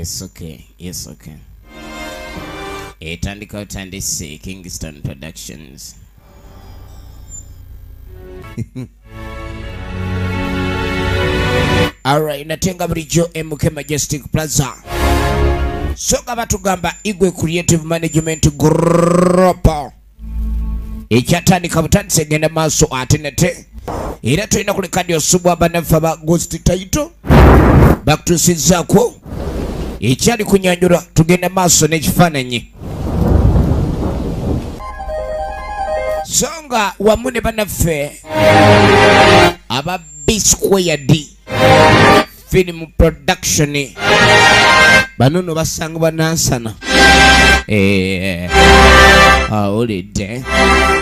Yes, okay. Yes, okay. Etandika otandise Kingston Productions. Alright, natenga bulijjo MK Majestic Plaza. Soga batugamba Igwe Creative Management Group. Ekyatandika butandise genda maaso ate nate. Era tulina kulekadi osubwa banafa ba Ghost Title. Bakutusizaako. Ekyali kunyanjula tugenda maaso n'ekifaananyi. Songa wamune banaffe aba B-Squared Film Production banono basangibwa Nansana awulidde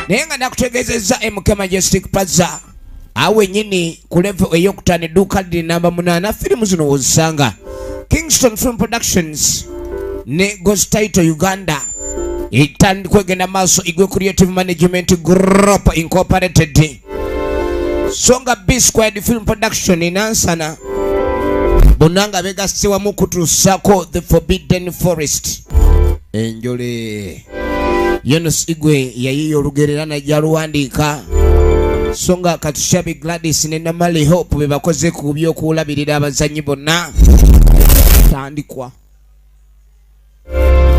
naye nga nakutegeezezza MK Majestic Plaza awe nyini ku level ey'okutaano edduuka liri namba 8 firimu zino wozisanga Kingston Film Productions ne Ghost Title Uganda itandi kwegenda maaso Igwe Creative Management Group Incorporated Songa B-Squared Film Production in Nansana Bonanga bega sewa mukutusako The Forbidden Forest enjole Yunus Igwe yayiyo olugererana jaluwandika Songa Katushabi Gladys ne Namali Hope bebakoze ku byokulabirira abazanyi bonna tandikwa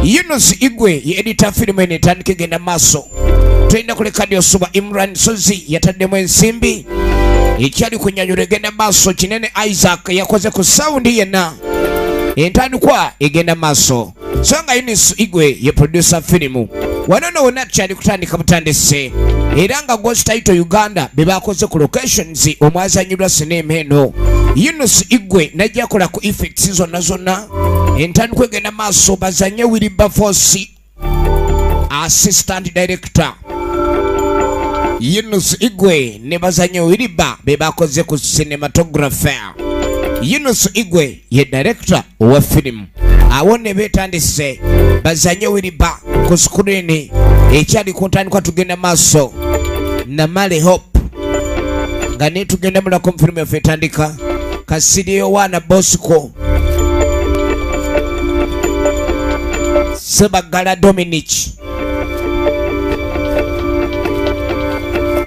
Yunus Igwe ye editor film ene tandike genda maaso tulina kulekadi osuba Imran Sozi yataddemu ensimbi ekyali kunyanyula egenda maaso kinene Isaac yakoze ku sound yenna entandikwa egenda maaso songa Yunus Igwe ye producer filimu wanono wonna tukyali kutandika butandise era nga Ghost Title Uganda bebakoze ku locations omwazanyirwa sinema eno Yunus Igwe najja kola ku effects zonna entandikwa egenda maaso bazanye Wilbur Force assistant director Yunus Igwe ne bazanye Wilbur bebakoze ku cinematography Yunus Igwe ye director wa film awone betandise bazanye Wilbur ku screen ekyali kuntandikwa tugenda maaso Namale Hope nga ne tugenda mula ku film yafe etandika Kasidio wana Bosco Sebagala Dominic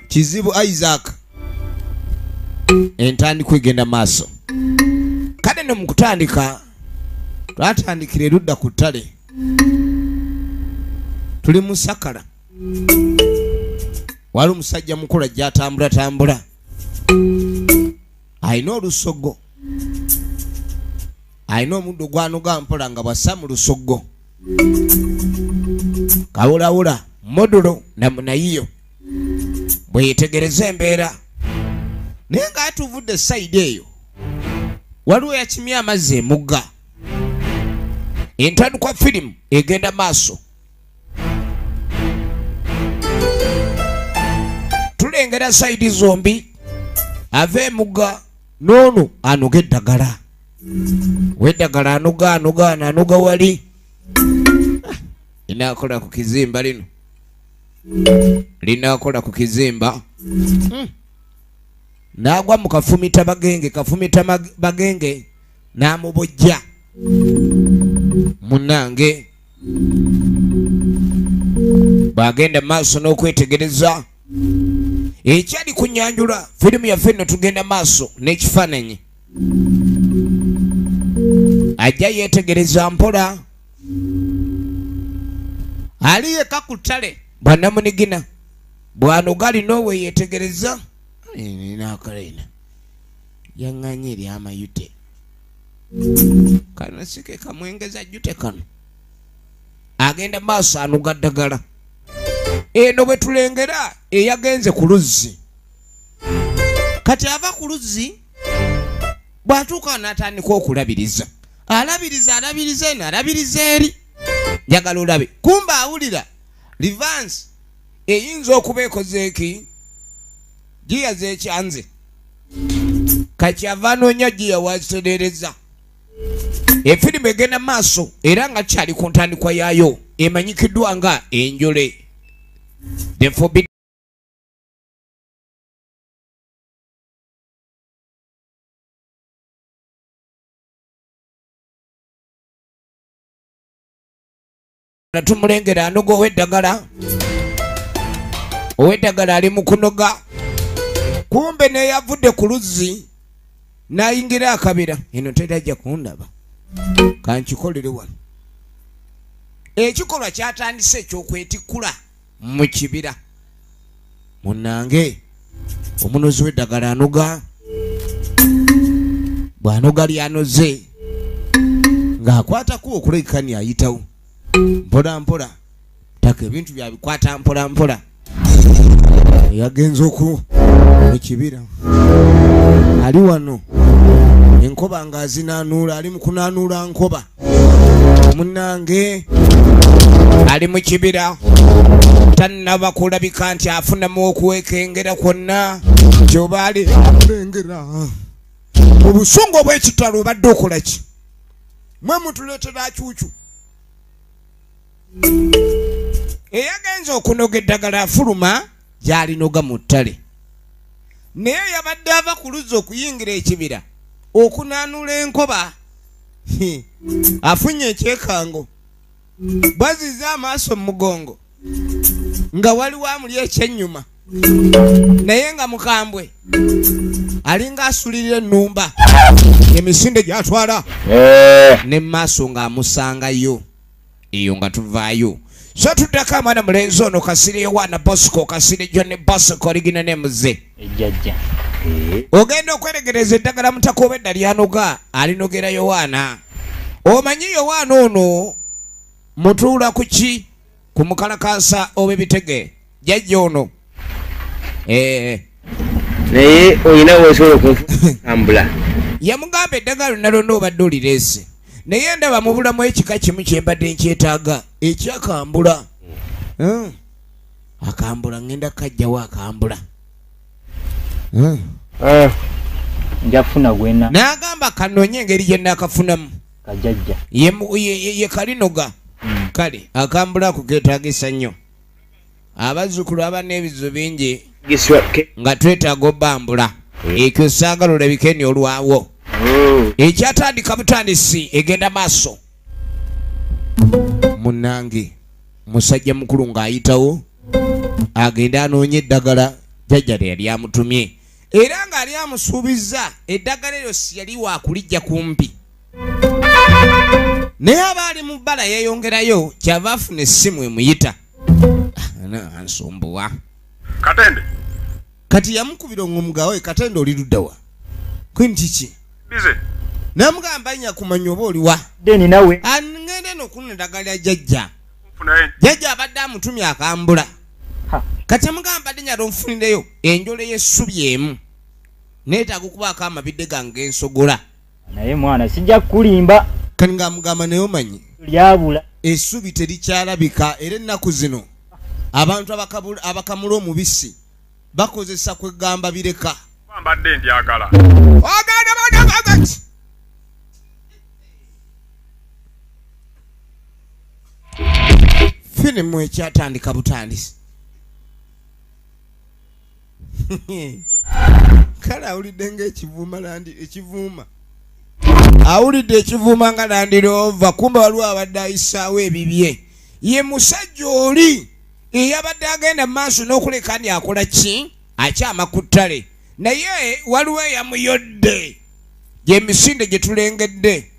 Kizibu Isaac entandikwa egenda maaso kale no mukutandika twatandikira erudda ku ttale tuli mu Sakala wali omusajja mukulu ajja atambula ayina olusogo ayina omuddo gwanoga mpola nga bwassa mu lusogo kawulawula modulo namunayiyo bwe yetegereza embeera naye nga atuvudde sayidi eyo waliwo yakimya amazzi emugga entandikwa firimu egenda maaso tulengera sayidi zombi ava emugga n'ono anoga eddagala weddagala anoga wali linakola ku kizimba lino linakola ku kizimba nagwa mu kafumita bagenge namubojja munange bagenda maaso n'okwetegereza ekyali kunyanjula firimu yaffe nno tugenda maaso n'ekifaananyi ajja yetegereza mpola ali yeka ku ttale bwanamunigina bwanoga alina owe yetegereza nakalena yaŋŋanya eri amayute kano sike kamwengeza jute kano agenda maaso anuga ddagala eno bwe tulengera eyagenze ku luzzi kati ava ku luzzi bw'atuuka n'atandika okulabiriza alabiriza eno alabiriza eri njagala olabe kumba awulira Rivans eyinza okuba ekozeeki giya z'ekyanze kati ava anoonya giya waziterereza efirimu egenda maaso era nga kyali ku ntandikwa yaayo emanyikiddwa nga enjole The Forbidden Tumulengera anoga ow'eddagala ali mu kunoga. Kumbe ne yavudde ku luzzi n'ayingira akabira. Eno terajja kundaba. Kankikolere wano. Ekikolwa kyatandise eky'okwetikkula mu kibira. Munnange omunozi w'eddagala anoga. Bw'anoga lyanoze ng'akwatako okulekani ayitawo. Mpola mpola. Taka ebintu byabikwata mpola mpola. Yagenze oku mu kibira. Ali wano. Enkoba ng'azinanuula ali mu kunanuula nkoba. Munnange ali mu kibira. Tannaba kulabika nti afunamu okuwekengera kwonna ky'oba ali akulengera. Obusungu obw'ekitalo obadde okola ki? Mwe mutuleetera acuucu. Eyagenze okunoga eddagala afuluma gy'alinoga mu ttale. Naye yabadde ava ku luzzi okuyingira ekibira okunaanula enkoba. Afunye ekyekango. Bwaziza amaaso mu mugongo nga waliwo amuli ekyennyuma. Naye nga mukambwe alinga asulirira ennumba. Emisinde gy'atwala ne mu maaso ng'amusangayo. Eyo nga tuvaayo. So tuddako amwana mulenzi ono Kasiri Yohana Bosco Kasiri John Bosco origina nemuze. Ejjajja. Ogenda okweregereza eddagala mutaka obedda lyanoga alinogera Yohana. Omanyi Yohana ono mutuula ku ki? Ku mukalakasa ob'ebitege. Jjajja ono. Naye olina weesobola okufambula. Yamugamba eddagala nalona obadde olireese. Naye ndaba mu bulamu ekika kimu kyembadde nkyetaaga ekyakambula. Akambula ngenda kajjawo akambula. Njafuna gwena. N'agamba kanoonye engeri gye nnaakafunamu. Kajjajja. Ye kalinoga. Kale akambula ako keetaagisa nnyo. Abazzukulu abana ebizo bingi nga twetaaga obbambula. Ekyo saagala olabike ni olwawo. Ekyatandika butandisi egenda maaso. Munnange musajja mukulu ng'ayitawo agenda anoonye eddagala jjajja lyali amutumye. Era ng'ali amusuubizza eddagala eryo si yali waakulijja kumpi. Naye abaali mu bbala yeeyongerayo kyava afuna essimu emuyita. Ansumbuwa. Katende. Kati yamukubira omugawe Katende oli luddawa. Kwini kiki? Bize. Namugamba nya kumanya oba oliwa. Deni nawe. Ngende n'okuna eddagala lya jjajja. Nfunaye. Jjajja abadde amutumye akambula. Kati amugamba dde nfunirayo enjole y'essubi emu. Neetaaga okubaako amabidde gange ensogola. Naye mwana sijja kulimba. Kati ng'amugamba naye omanyi. Lyabula. Essubi terikyalabika era ennaku zino abantu abakamula omubisi bakozesa kwegamba bireka. Mbadde ndyagala. Oganda firimu ekyatandika butandisi. Kale awulidde ng'ekivuuma. Awulidde ekivuuma nga landiroova kumbe waliwo abadde ayisaawo ebibye. Ye musajja oli eyabadde agenda maaso n'okulekani akola ki? Akyama ku ttale. Naye waliwo eyamuyodde. Gyemisinde gye tulengedde.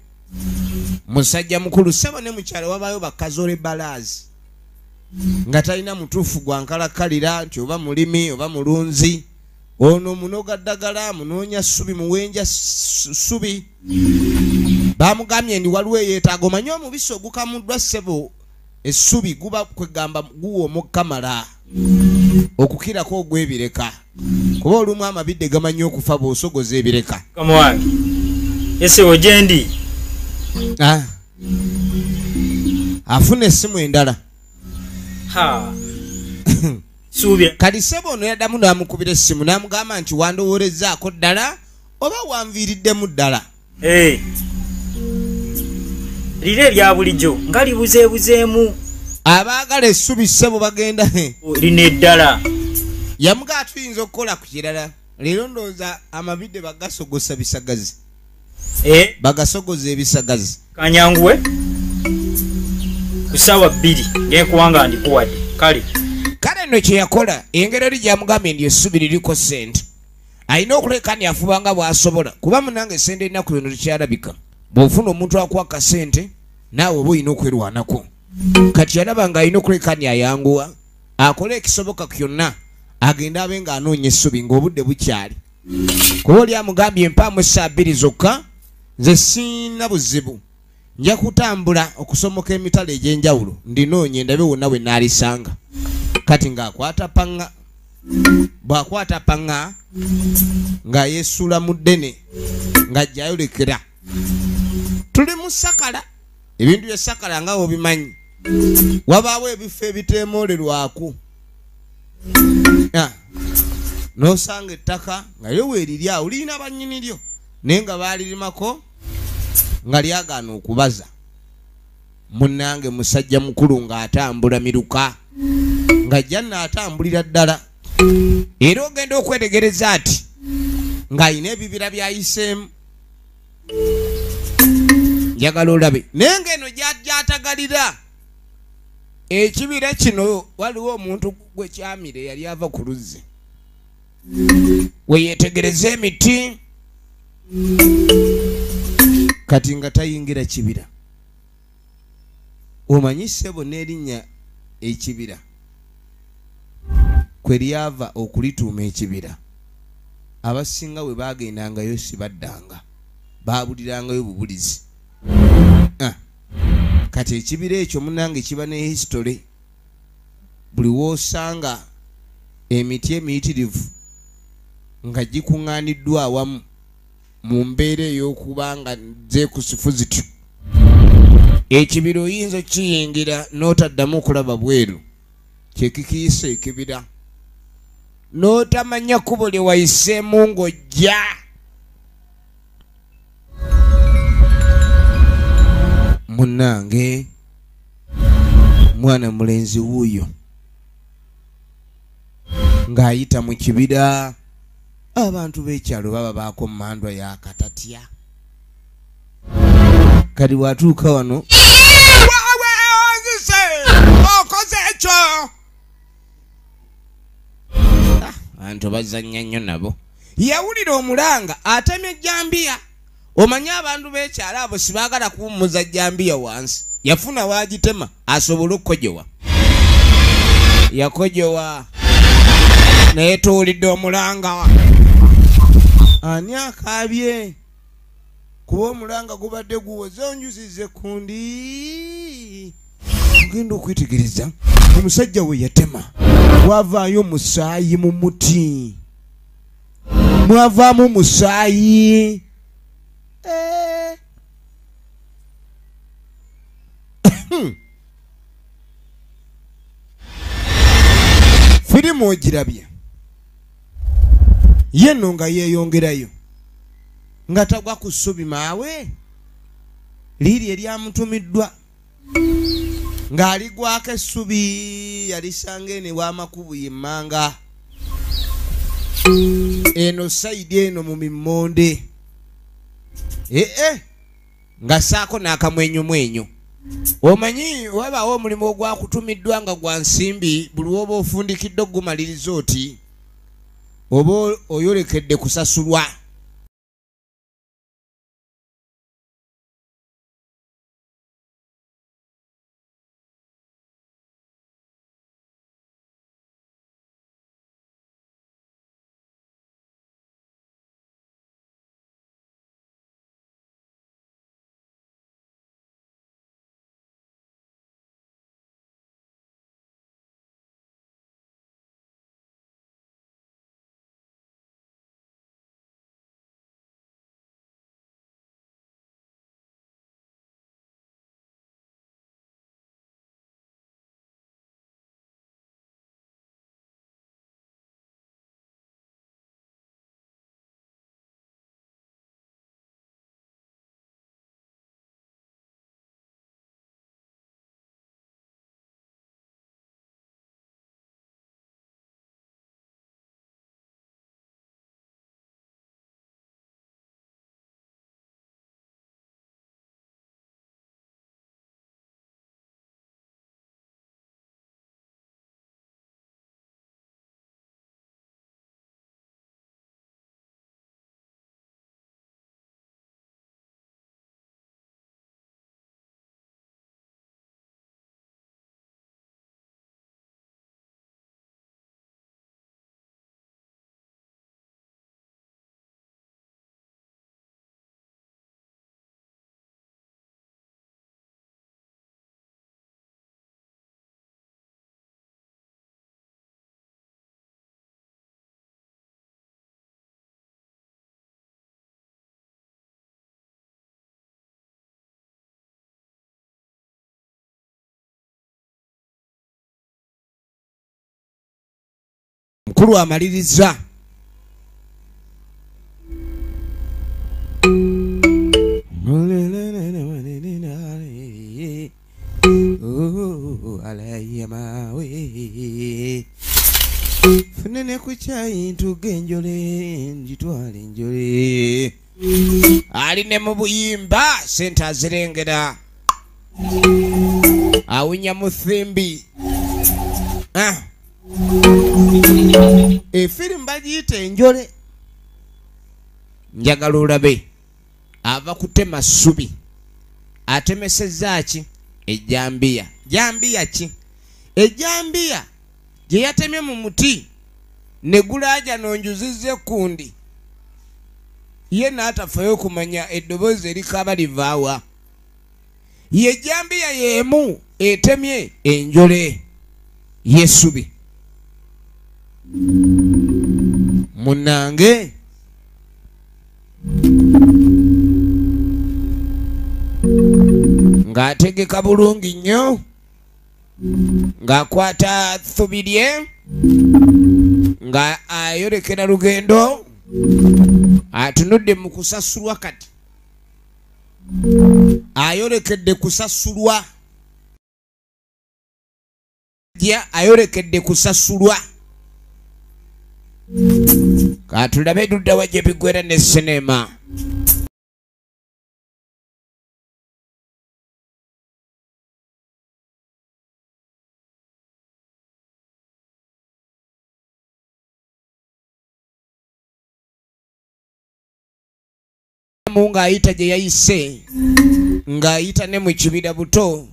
Musajja mukulu ssebo ne mukyala wabaayo bakazoole balaazi. Nga talina mutuufu gwankalakkalira nti oba mulimi oba mulunzi. Ono munoga ddagala munoonya ssubi muwenja ssubi. Bamugambye ndi waliwo eyeetaaga omanyi omubisi ogukamuddwa ssebo essubi guba kwegamba guwooma okukamala okukirako ogw'ebireka. Kuba olumu amabidde gamanyi okufa bw'osogoza ebireka. Kamuwange esebo gyendi afuna essimu endala. Suubya kati ssebo ono yaddamu n'amukubira essimu n'amugamba nti wandowoolezaako ddala oba wanviiriddemu ddala. lire erya bulijjo nga libuzeebuzeemu. Abaagala essubi ssebo bagenda lino eddala. Yamugaa tuyinza okukola ku kirala. Leero ndowooza amabidde bagasogosa bisagazi. Bagasogoza ebisagazi. Kanyanguwe ku ssaawa 2 ng'enkuwanga ndikuwadde kale kale nno kye yakola engero eri gyamugambye ndi essubi liriko sente alina okulekani afubanga bw'asobola kuba munange sente ennaku zino tekyalabika bw'ofuna omuntu akuwa kasente naawe oba olina okwerwanako kati yalaba nga alina okulekani ayanguwa akole ekisoboka kyonna agenda abe ng'anoonya essubi ng'obudde bukyali kuba oli amugambye empaamu essaawa 2 zokka nze sina buzibu nja kutambula okusomoka emitala egy'enjawulo ndinoonye ndabe wonna we naalisanga kati ng'akwata paŋŋa bw'akwata paŋŋa nga yeesula mu ddene ng'ajjayolekera tuli mu sakala ebintu bye sakala nga obimanyi wabaawo ebifo ebiteemoolerwako n'osanga ettaka nga lyo weeriri awo lirina bannyini lyo naye nga baalirimako nga lyagaana okubaza munnange musajja mukulu ng'atambula miruka nga janna atambulira ddala era ogenda okwetegereza ati ng'alina ebibira byayiseemu njagala olabe naye ng'eno gyatagalira ekibira kino waliwo omuntu gwe kyamire yali ava ku luzzi weyetegereza emiti kati nga tayingira kibira omanyi ssebo n'erinnya ekibira kwe lyava okulituuma ekibira abasinga we bagendangayo si baddanga baabulirangayo bubulizi kati ekibira ekyo munange kiba ne history buli woosanga emiti emiyitirivu nga gikuŋŋaaniddwa awamu mu mbeera ey'okuba nga zeekusifu zityo ekibira oyinza okiyingira n'otaddamu okulaba bweru kyekikiyisa ekibira n'otamanya kkubo lye wayiseemu ng'ojja munnange mwana mulenzi wuuyo ng'ayita mu kibira abantu b'ekyalo baba baako mmandwa yakatatya kati bw'atuuka wano okoze ekyo abantu bazannya nnyo nabo yawulira omulanga atemye ejjambiya omanyi abantu b'ekyalo abo sibaagala kuwummuza jjambiya wansi yafuna waagitema asobole okukojowa yakojowa naye tuwulidde omulanga ani akaabye kuba omulanga gubadde guwoze onjuzize kundi ogenda okwetegereza omusajja we yatema wavaayo musaayi mu muti mwavaamu musaayi firimu ogirabye ye nno nga yeeyongerayo nga tagwa ku ssubi maawe liiri eryamutumiddwa ng'aligwako essubi yalisanga ene w'amakubu yemmanga eno sayidi eno mu mimmonde nga saako n'akamwenyumwenyu omanyi wabaawo omulimu ogwakutumiddwa nga gwa nsimbi buli woba ofundikidde ogumaliriza oti oba oyolekedde kusasulwa mukulu amaliriza. Funene kuchai tugenjole njitwale njole. Aline mu buyimba sente azirengera. Awunya mu thimbi. Efirimu bagiyita enjole. Njagala olabe ava kutema ssubi atemesezza ki ejjambiya. Jambiya ki? Ejjambiya gye yatemye mu muti ne gulaaja n'onjuzizza ekkundi. Ye n'atafayo okumanya eddoboozi erikaaba livaawa. Ye jambiya y'emu etemye enjole y'essubi. Munnange ng'ategeka bulungi nnyo, ng'akwata thubi lye, nga ayolekera lugendo, atunudde mu kusasulwa kati. Ayolekedde kusasulwa. Ayolekedde kusasulwa. Katulabe duddawa gye bigwera ne sinema. Ng'ayita gye yayise, ng'ayita ne mu kibira buto,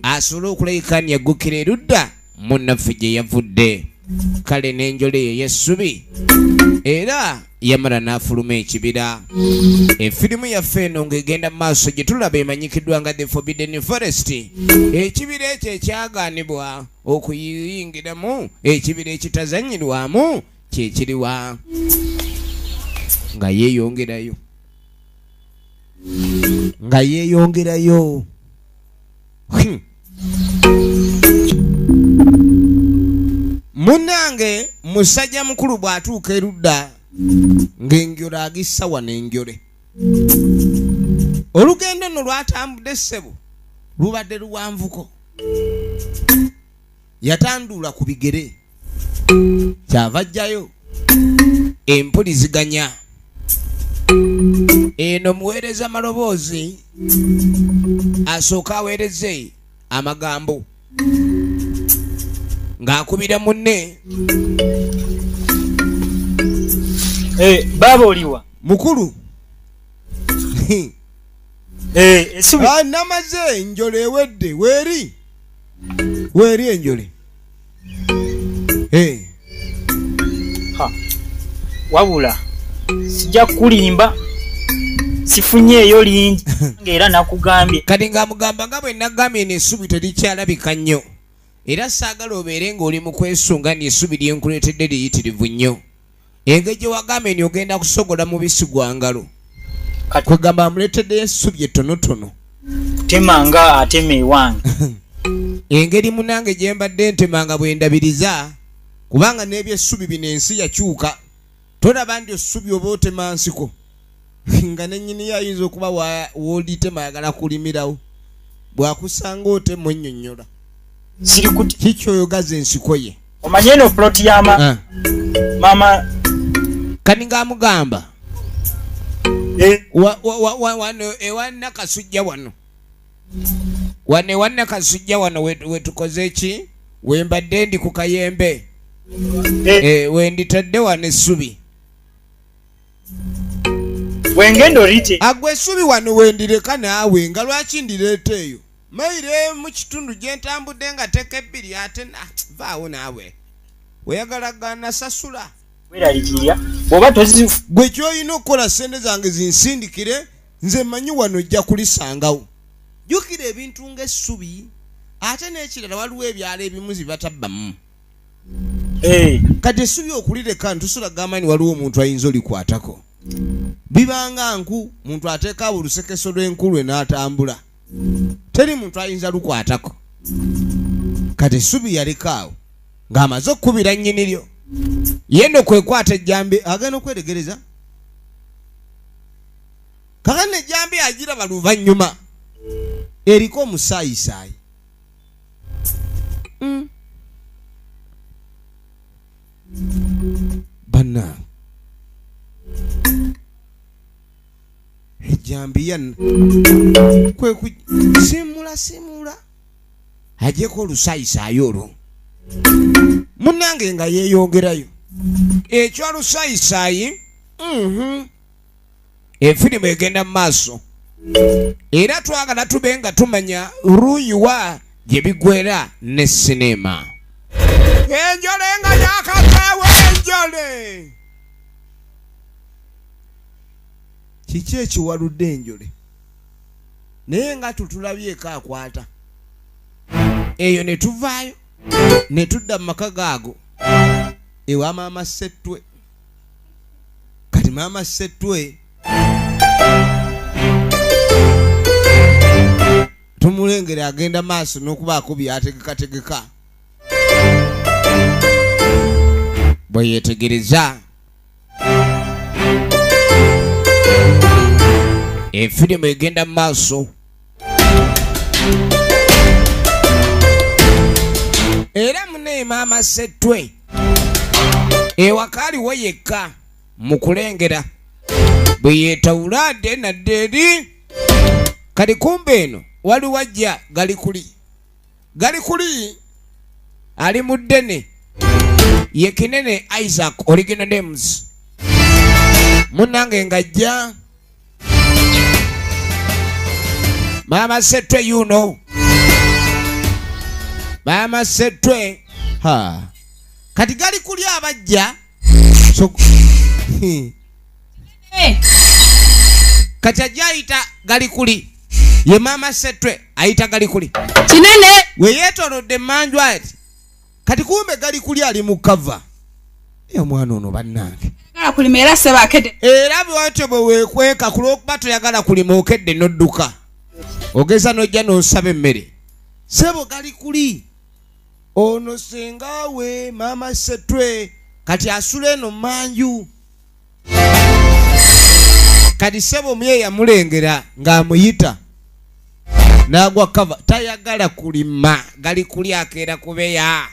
asobole okulabikani yaggukira erudda munnaffe gye yavudde. Kale n'enjole eyo y'essubi era yamala n'afuluma ekibira. Efirimu yaffe eno ng'egenda mu maaso gye tulaba emanyikiddwa nga The Forbidden Forest. Ekibira ekyo ekyagaanibwa okuyingiramu, ekibira ekitazanyirwamu kye kiriwa nga yeeyongerayo. Nga yeeyongerayo. Munnange musajja mukulu bw'atuuka erudda ng'enjole agissa wano enjole. Olugendo nno lwatambudde ssebo lubadde luwanvuko. Yatanduula ku bigere. Kyava ajjayo empuliziganya. Eno muweereza maloboozi asooka aweereze amagambo ng'akubira munne. Baba oliwa Mukulu. Essubi Namaze enjole ewedde. Weeri? Weeri enjole? wabula sijja kulimba sifunyeeyo lingi ng'era nakugambye. Kati ng'amugamba nga bwe nagambye n'essubi terikyalabika nnyo. Era saagala obeere ng'oli mu kwesunga n'essubi lyenkuleetedde liyitirivu nnyo. Engeri gye wagambye ni ogenda kusogola mubisi gwa ngalo. Kwegamba amuleeteddeyo essubi ettonotono. Temanga atema ewange. Engeri munange gye mbadde ntemanga bwe ndabiriza, kubanga n'ebyessubi bino ensi yakyuka. Tolaba ndi essubi oba otema nsiko. Nga nennyini ayinza okuba w'olitema ayagala kulimirawo. Bw'akusanga otema onnyonnyola. Siri kuti kikyoyogaza ensiko ye. Omanye eno ploti ya mama kani ng'amugamba wano ewanna kasujja wano. Wano ewanna kasujja wano wetukoze eki? Wembadde ndi ku kayembe. Wenditadde wano essubi. Wengendo rite. Agwe essubi wano wendireka naawe nga lwaki ndireeta eyo? Maire mu kitundu gye ntambudde nga teka ebbiri ate vaawo naawe. Oyagala gana sasula. Weralikirya. Bw'oba tozifu. Gwe ky'olina okukola ssente zange zinsindikire, nze mmanyi wano ojja kulisangawo. Jjukira ebintu ng'essubi, ate n'ekirala waliwo ebyalo ebimu zibatabbamu. Kati essubi okulireka ntusula gambani waliwo omuntu ayinza olikwatako. Bibanga nku muntu ateeka olusekeso lw'enkulwe n'atambula. Teri muntu ayinza lukwatako. Kati essubi yalekaawo ng'amaze okkubira nnyini lyo. yendo kwekwata ejjambi agenda okwetegereza kakane ejjambi agira baluvannyuma eriko omusaayisaayi banna ejjambiya simula ajeko olusaayisaayi olwo munnange nga yeeyongerayo ekyo olusaayisaayi efirimu egenda mu maaso era twagala tube nga tumanya ruyiwa gye bigwera ne sinema enjole nga yakakaawa enjole kiki ekiwaludde enjole naye nga tutulabyeko akwata eyo ne tuvaayo ne tudda mu maka gaago ewa maama Ssettwe kati maama Ssettwe tumulengere agenda maaso n'okubaako byategekategeka bwe yeetegereza efirimu egenda mu maaso era muneyi maama Ssettwe ewaka aliwo yekka mu kulengera bwe yeetawula adde nadde eri kati kumbe eno waliwo ajja galikuli ali mu ddene ye Kinene Isaac original names munnange ng'ajja maama Ssettwe yuno maama Ssettwe kati galikuli abajja kati ajja ayita galikuli ye maama Ssettwe ayita galikuli Kinene we yeetolodde mmanju ati kati kumbe galikuli ali mu kava omwana ono bannange era bwatyo bwe weekweka ku lw'okuba toyagala kulima okedde n'odduka ogeza n'ojja n'osaba emmere sebo galikuli ono sengaawe maama Ssettwe kati asula eno mmanju kati sebo muye yamulengera ng'amuyita n'agwa kava tayagala kulima galikuli akeera kubeya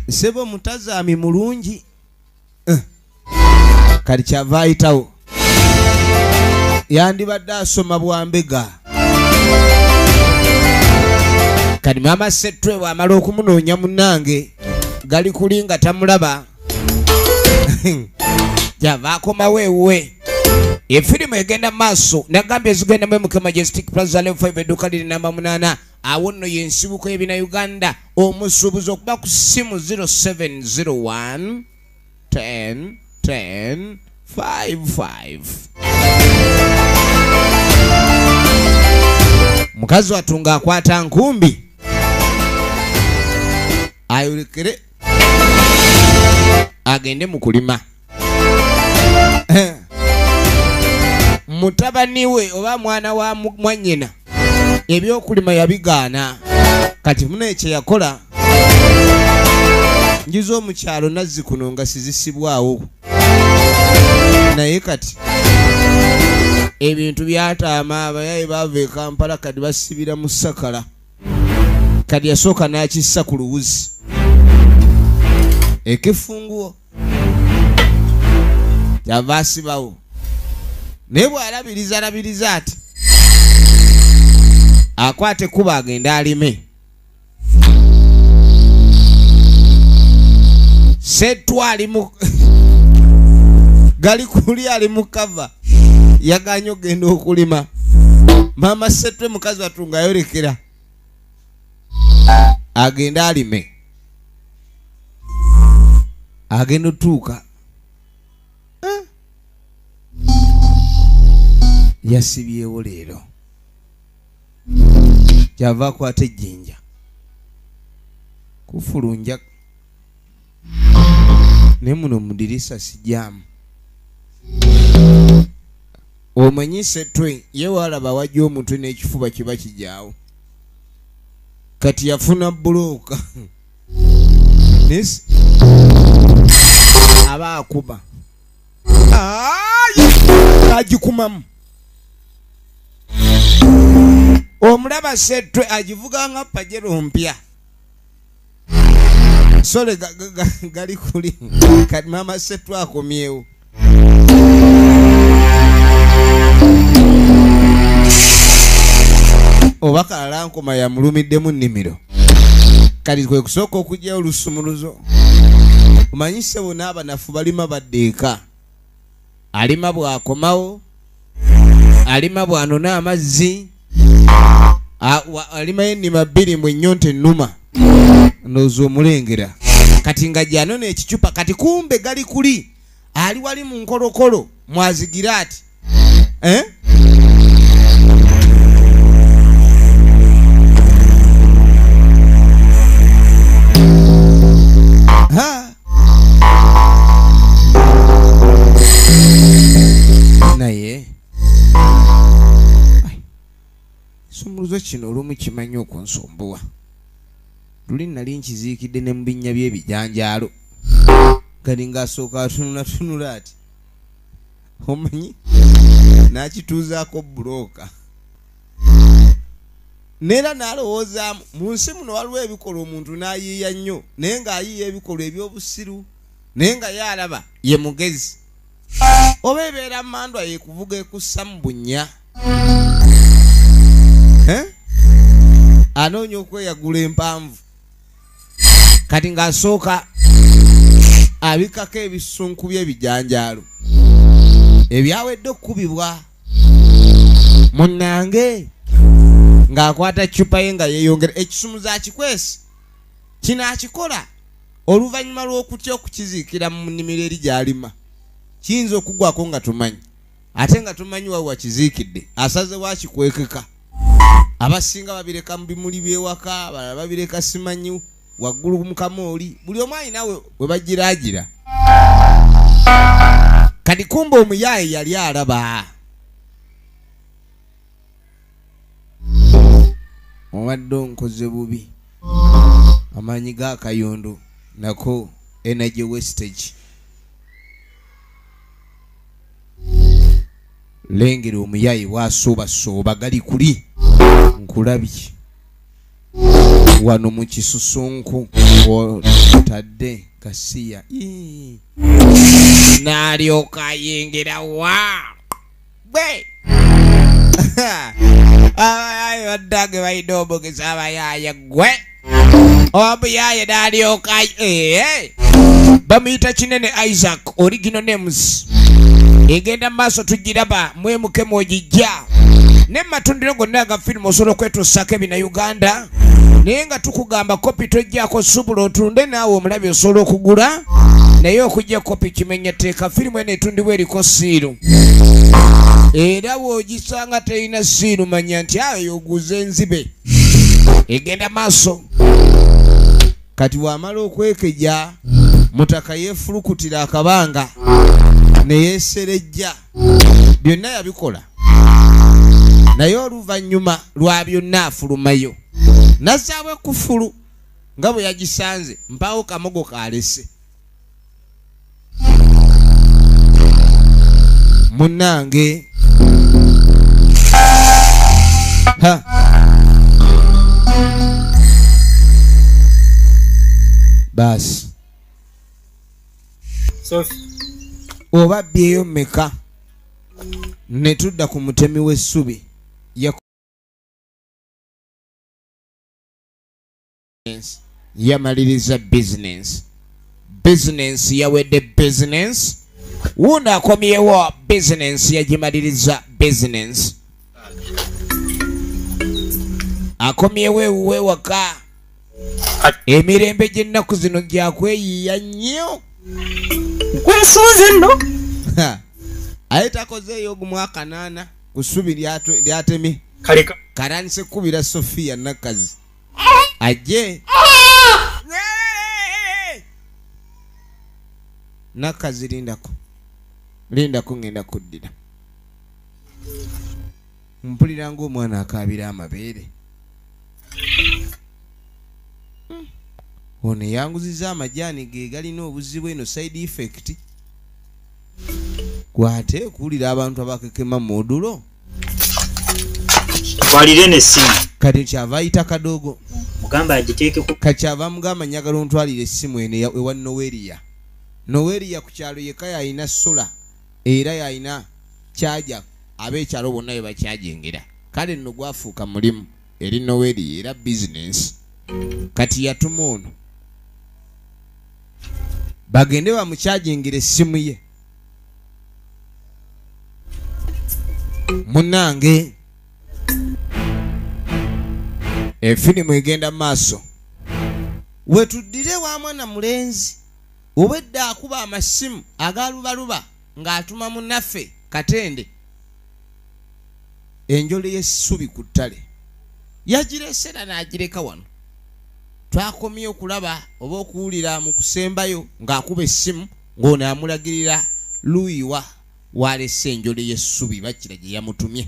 sebo mutazaami mulungi kati kyava ayitawo yandibadde asoma bwambega kati maama Ssettwe bw'amala okumunoonya munnange galikuli nga tamulaba java akomawo ewuwe efirimu egenda maaso nagambye ezigenda mu MK Majestic Plaza level 5 edduuka liri namba 8 awo nno y'ensibuko y'ebina Uganda omusuubuzi okuba ku ssimu 0701 10 10 55 mukazi watunga akwata nkumbi ayolekere agende mu kulima mutabani we oba mwana wa mwannyina ebyokulima yabigaana kati muna ekye yakola njiza omukyalo nazzi kuno nga sizisibwawo naye kati ebintu byataama abayayi baava e Kampala kati basibira mu Sakala kati yasooka n'akissa ku luwuzi ekifunguo kyava asibawo naye bw'alabiriza ati akwate kuba agenda alime Ssettwe ali mu galikuli ali mu kava yaganya ogenda okulima maama Ssettwe mukazi watunga ayolekera agenda alime agenda otuuka yasibyewo leero kyava akwata ejjinja kufulunja ne muno mudirisa sijaamu omanyi Ssettwe ye walaba wajja omutwe n'ekifuba kiba kijaawo kati yafuna buloka nis aba akuba agikumamu omulaba Ssetwe agivuga nga pajero mpya sole gali kuli kati mama Ssetwe akomyewo obaka alankoma ya mulumiddemu nnimiro kati kwe kusooka okujja olusumuluzo omanyise bona abanafu balima baddeeka alima bwakomawo alima bwanona amazzi alima ennima 2 mu ennyonta ennuma ndowooza omulengera kati nga gyanona ekicupa kati kumbe gali kuli ali wali mu nkolokolo mwazigira ati naye sumuluzo kino olumu kimanyi okunsumbuwa luli nali nkiziikidde ne mu binnya by'ebijanjaalo kati ng'asooka atunulatunula ati omanyi n'akituuzaako bulooka neera n'alowoozaamu mu nsi muno waliwo ebikolwa omuntu n'ayiiya nnyo naye ng'ayiiya ebikolwa eby'obusiru naye nga yalaba ye mugezi oba ebeera mandwa yekuvuga ekussa mu bunnya anoonya okweyagula empanvu kati ng'asooka abikako ebisunku by'ebijanjaalo ebyawedde okukubibwa munnange ng'akwata cupa ye nga yeeyongera ekisumuza akikwesi kinaakikola oluvannyuma lw'okutya okukiziikira mu nnimiro eri gy'alima kiyinza okugwako nga tumanyi ate nga tumanyi wawe wakiziikidde asaze wakikwekeka abasinga babireka mu bimuli by'ewaka abalala babireka simanyi waggulu mu kamooli buli omu alinawe we bagiraagira kati kumba omuyaaye yali alaba obadde onkoze bubi amaanyi g'akayondo nako energy wastage lengera omuyaaye wasoobasooba gali kuli nkulabye wano mu kisusunku otadde kasiya n'alyoka ayengera wa bwe abayaye baddage balina omugeza abayaye gwe omuyaye n'alyoka bamuyita kinene Isaac original names egenda mu maaso tugiraba mwemuke mwogijja ne matundiro gonna aga firimu osobola okwetuusaako ebina Uganda naye nga tukugamba kopi tojjaako subula otunde naawe omulabi osobola okugula naye okujja kopi kimenya teeka firimu eno etundibwa eriko siiru era bw'ogisanga terina siiru manya nti awo yoguza enzibe egenda maaso kati wamala okwekeja mutaka yeefulukutira akabanga neyeeserejja byonna yabikola naye oluvannyuma lwa byonna afulumayo nazzaawo ekufulu nga bwe yagisanze mpaawo kamogo kalese munnange basi oba byeyo meka ne tudda ku mutemi w'essubi yamaliriza business yawedde business wuno akomyewo business yagimaliriza business akomyewo ewuwe waka emirembe gy'ennaku zino gyakweyiiya nnyo kwesuuze nno aye takozeeyo ogumwaka 8 ku ssubi lyatemi kalanise kubira Sophia Nakazi ajje Nakazi lindako ngenda kuddira mpulira ng'omwana akaabira amabeere ono yanguziza amajani ge galina obuzibu eno side effect gwate kuwulira abantu abakekema modulo twalire n'essimu kati kyava ayita kadogo mugamba agiteekeko kakyava mugamba njagala ontwalire essimu eno ewa noweriya ku kyalo yeka yalina sola era yalina kyaja ab'ekyalo bonna bwe bakyajengera kale nno gwafuuka mulimu eri noweriya era bizinensi kati yatuma ono bagende bamukyajengera essimu ye munnange efirimu egenda maaso wetuddire wa mwana mulenzi obwedda akuba amasimu agalubaluba ng'atuma munnaffe Katende enjole y'essubi ku ttale yagireesera n'agireka wano twakomye okulaba oba okuwulira mu kusembayo ng'akuba essimu ng'ono amulagirira luyiwa walese enjole y'essubi bakira gye yamutumye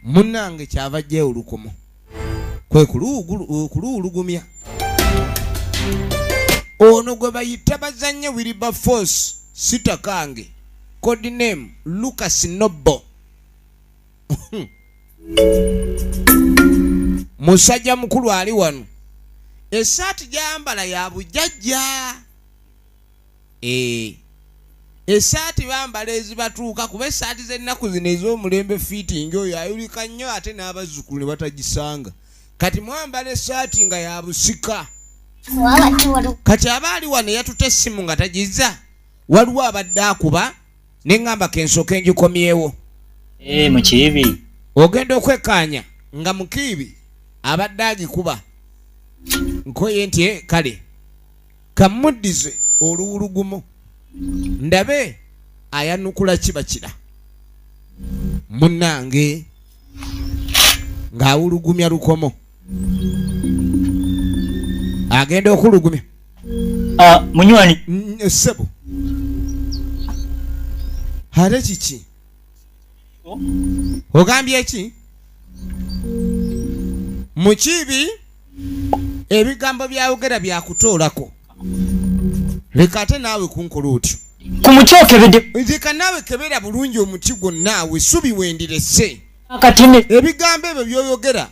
munnange kyava jja olukomo kwe kuluwulugumya ono gwe bayita bazanye Wilberforce Sitakange code name Lucas Nobo musajja mukulu ali wano esaati gyambala ya bujjajja esaati bambala ezibatuuka kuba esaati z'ennaku zino ez'omulembe fiitingi oyo ayulika nnyo ate n'abazzukulu ne batagisanga kati mwambala esaati nga ya busika kati aba ali wano yatuta essimu nga tagizza waliwo abadde akuba ne ŋŋamba kensooka engikomyewo mukiibi ogenda okwekkaanya nga mukiibi abadde agikuba nkoye nti kale kamuddize oluwulugumo ndabe ayanukula kibakira munnange ng'awulugumya lukomo agenda okulugumya munywani ssebo ate kiki ogambye eki mukiibi ebigambo byayogera byakutoolako leka ate naawe kunkola otyo kumukyokebedde leka naawe kebera bulungi omuti gwonnaawe subi wendirese akatine ebigambo ebyo byoyogera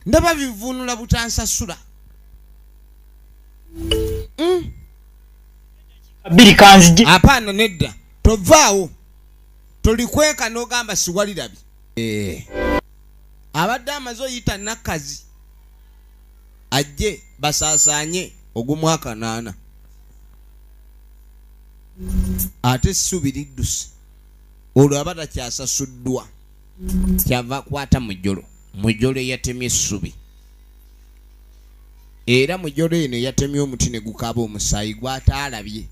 ndaba bivuunula butansasula bbiri kanzije apaana nedda tovaawo tolikweka n'ogamba siwalirabye abadde amaze oyita nakkazi ajje basaasaanye ogw'omwaka 8 ate essubi lidduse olwo aba takyasasuddwa kyava kwata mujjolo eyatemye essubi era mujjolo eno yatemye omuti ne gukaaba omusaayi gwataalabye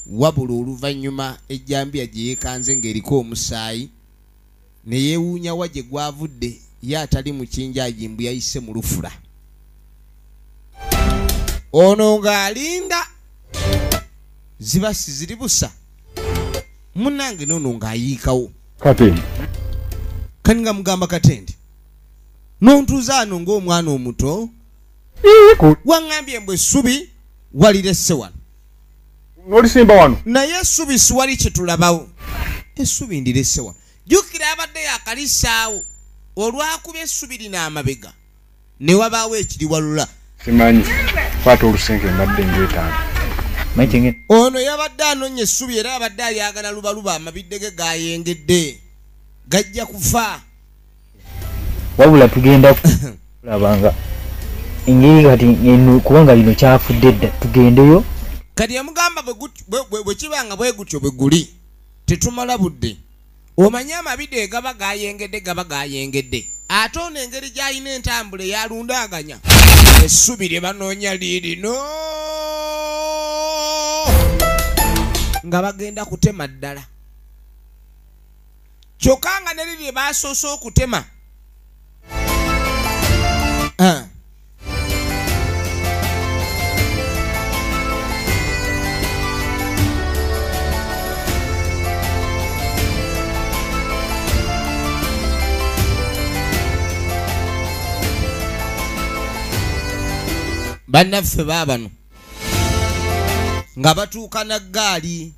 wabula oluvannyuma ejjambiya gye yeekanze ng'eriko omusaayi ne yeewuunya wa gye gwavudde ye atali mu kinjaagi mbu yayise mu lufula ono ng'alinda ziba siziri busa munnange noono ng'ayiikawo Katende kani nga mugamba Katende n'ontuuza ano ng'omwana omuto waŋŋambye mbu essubi waliresse wano nolisimba wano naye essubi siwali kyetulabawo essubi ndiresse wano jjukira abadde yakalisaawo olwakuba essubi lina amabega ne wabaawo ekiri walula simanyi kwata olusenke mbadde ng'etaano ono yabadde anoonya essubi era abadde alyagala lubaluba amabidde ge gayengedde gajja kufa wabula tugenda kulabanga engeri kati kubanga lino kyafudde dda tugendeyo kati yamugamba bwe kibanga bwe gutyo bwe guli tetumala budde omanye amabide gaba gayengedde ate ono engeri gy'alina entambula eyalundaganya essubi lye banoonya liirino nga bagenda kutema ddala kyokka nga ne liri baasoose okutema bannaffe baabano nga batuuka na ggaali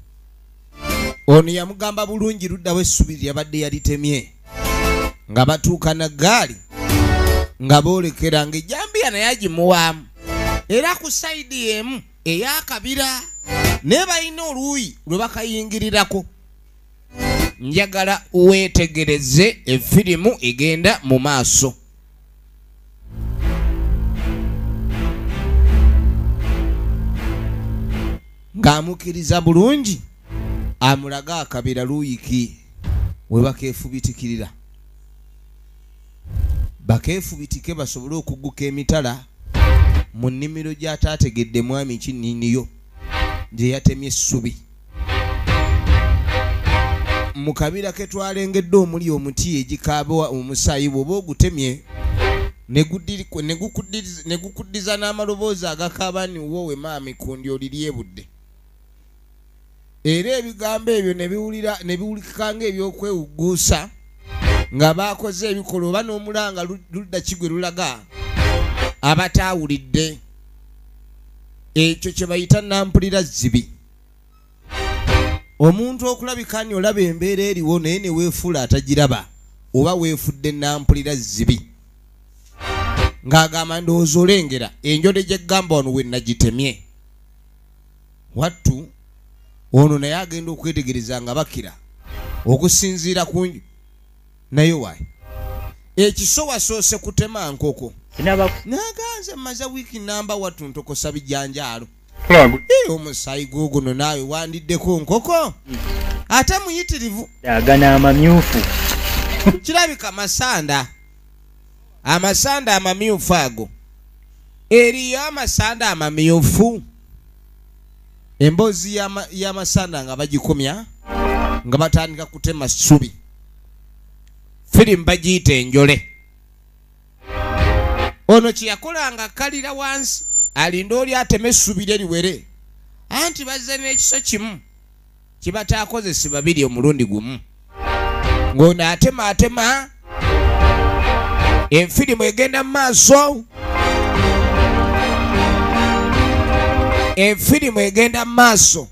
ono yamugamba bulungi luddawo essubi lyabadde yalitemye nga batuuka na ggaali nga boolekera ng'ejjambiya naye agimuwaamu era ku sayidi emu ey'akabira naye balina oluuyi lwe bakayingirirako. Njagala weetegereze effirimu egenda mu maaso. Ng'amukkiriza bulungi amulaga akabira luuyiki we bakeefubitikirira. Bakeefubitike basobole okugguka emitala mu nnimiro gy'ataategedde mwami kinniiniyo gye yatemye essubi. Mu kabira ke twalengedde omuli omuti egikaaba omusaayi bw'oba ogutemye ne gukuddiza n'amaloboozi agakaaba ni wowe maami kundi oliryebudde. Era ebigambo ebyo ne biwulikika ng'ebyokwewugguusa nga baakoze ebikola oba n'omulanga ludda kigwe lulaga abataawulidde. Ekyo kye bayita nampulira zzibi. Omuntu okulabika ni olaba embeera eriwo naye ne weefuula atagiraba oba weefudde nampulira zzibi. Ng'agamba ndowooza olengera enjole gye ggamba wano we nagitemye. Wattu ono naye agenda okwetegereza nga bakira okusinziira ku nju. Naye waayi ekiso wasoose kutema nkoko naganze maze wiiki namba wattu ntokosa bijanjaalo. Omusaayi googuno naawe wandiddeko nkoko ate muyitirivu agana amamyufu. Kirabika amasanda amamyufu ago. Eriyo amasanda amamyufu. Emboozi y'amasanda nga bagikomya nga batandika kutema ssubi. Firimu bagiyita enjole. Ono kyeyakolanga kalira wansi alinda oli ateme essubi lye liwere anti bazze n'ekiso kimu kibataakozesi babiri omulundi gumu. Ng'ono atema enfirimu egenda mu maaso. Enfirimu egenda mu maaso.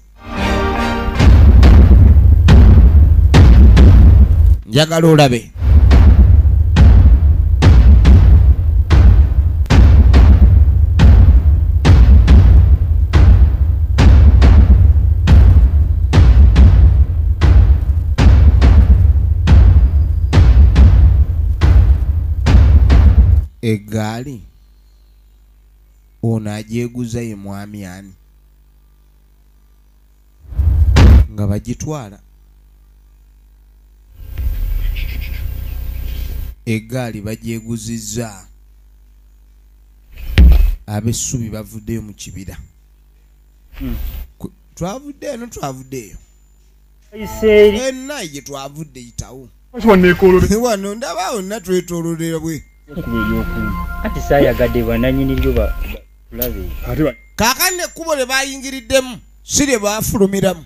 Njagala olabe. Eggaali ono agyeguza ye mwami ani nga bagitwala. Eggaali bagyeguzizza ab'essubi bavuddeyo mu kibira. Twavudde eno twavuddeyo ennayi gye twavudde yitawo wano ndaba wonna twetoololera bwe. Ati saayagadde bwananyini lyo tulabe. Kaakano ekkubo lye bayingiriddemu si lye baafulumiramu.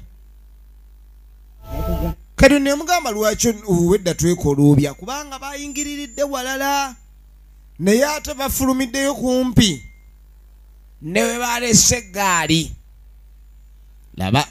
Kati ne mugamba lwaki wedda twekoloobya kubanga bayingiriridde walala naye ate bafulumiddeyo kumpi ne we balese eggaali. Laba.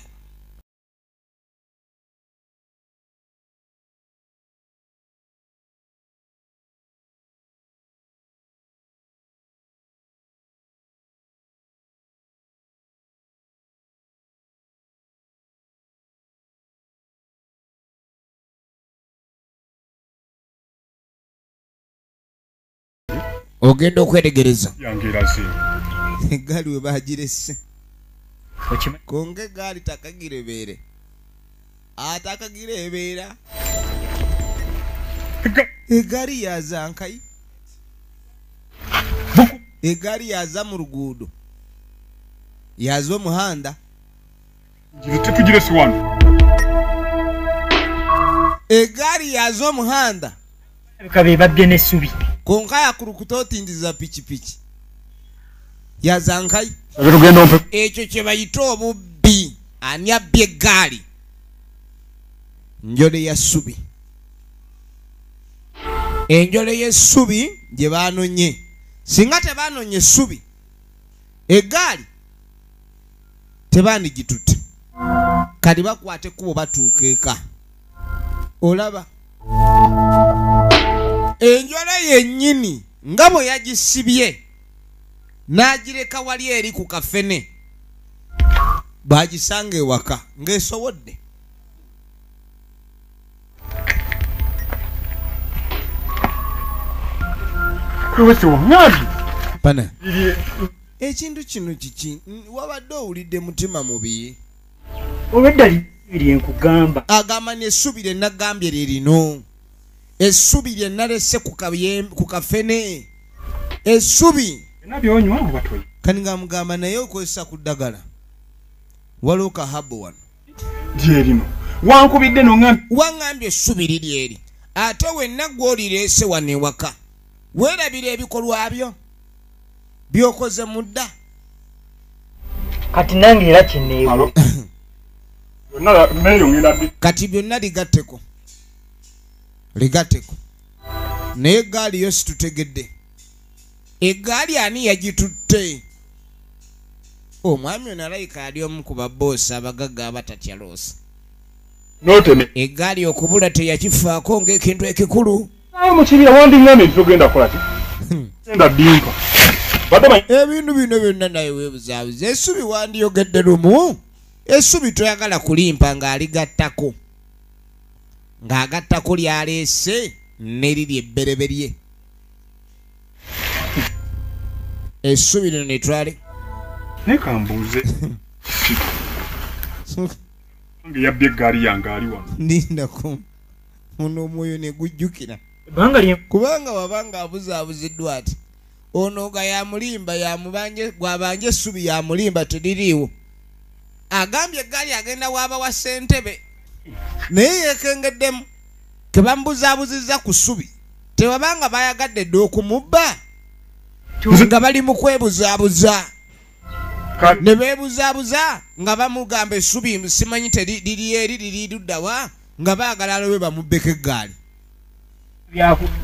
Ogenda okwetegereza eggaali we bagirese konga eggaali takagirebeere atakagirebeera eggaali yaza nkayi eggaali yaza mu luguudo yaza omuhanda eggaali yaza omuhanda kabe babye n'essubi konka yakulukuta otindiza pikipiki yazankayi. Ekyo kye bayita obubbi. Ani abbye eggaali? Njole ya ssubi. Enjole y'essubi gye baanonye. Singa tebaanonye essubi Egaali tebandigitutte kati bakwate kubo batuuka eka olaba enjala yennyini nga bwe yagisibye n'agireka wali eri ku kafene baagisanga ewaka ng'esobodde pana ekintu kino kiki wabadde owulidde mutima mubi obedda biri enkugamba agamba n'essubi lye nagambye lye lino essubi lye nalese ku kafene essubi nabyonywa obatoi kani nga mugamba naye okozesa ku ddagala waliwo kahabo wano lyerino wankubidde noŋambye waŋŋambye essubi liri eri ate wenna gw'olireese wano ewaka weerabira ebikolwa byo by'okoze mudda kati nange era kineewo kati byonna ligatteko naye eggaali yo situtegedde eggaali ani yagitutte omwami ono alayika ali omu ku baboosi abagagga abatatya loosi noteme eggaali okubula teyakifaako ng'ekintu ekikulu mukibira wandiŋŋambye nti togenda kukola ki genda ddimpa ebintu bino byonna naye weebuzaabuza essubi wandiyogedde lumu essubi toyagala kulimpa ng'aligattako ng'agattako lyaleese neriri ebbereberye essubi lino netwale nekambuuze nge yabbye eggaali yange ali wano ndindako ono omwoyo ne gujjukira kubanga wabanga abuzaabuziddwa ati ono ga yamulimba gwabanja essubi yamulimba teririiwo agambye eggaali agenda waaba wa ssentebe naye yekengeddemu kebamubuzaabuzizza ku ssubi tewabanga bayagadde dde okumubba nga bali mu kwebuzaabuza ne beebuzaabuza nga bamugamba essubi simanyi teriri eri liri luddawa nga baagala alowe bamubbeko eggaali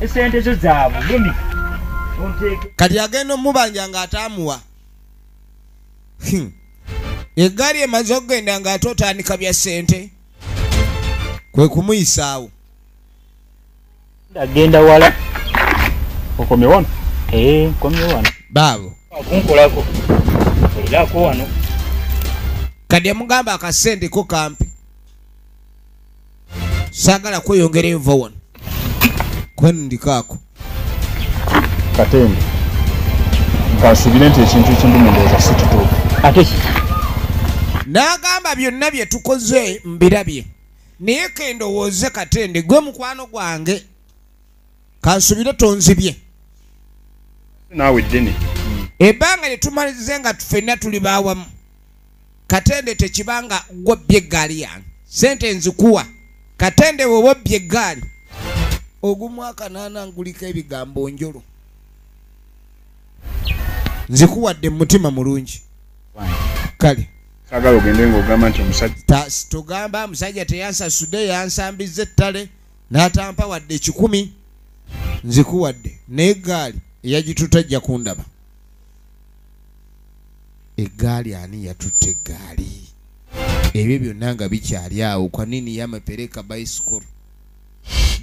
esente zo zaabwe lumi kati agenda omubanja ng'ataamuwa eggaali emaze okugenda ng'ate otandika bya ssente kwe kumuyisaawo agenda wala okomye wano komye wano baabo akunkolako olirako wano kati amugamba akasente ko kampi saagala kweyongera enva wano kwenundikaako Katende kasubire nti ekintu ekindumendeza si kituufu ate n'agamba byonna bye tukoze mbirabye naye kendowooze Katende gwe mukwano gwange kansubire tonzibye naawe ddene ebbanga lye tumalize nga ffenna tuli baawamu Katende tekibanga gwobbye eggaali yange sente nzikuwa Katende woba obbye eggaali ogumwaka naananguliko ebigambo njolo nzikuwadde mutima mulungi kale saagala ogende ng'ogamba nti omusajja togamba omusajja teyansasudde yansambizza ettale n'atampa wadde 10 nzikuwadde naye eggaali eyagituta ajja kundaba eggaali ani yatutte eggaali ebyo byonna nga bikyali awo kwa nini yamepeleka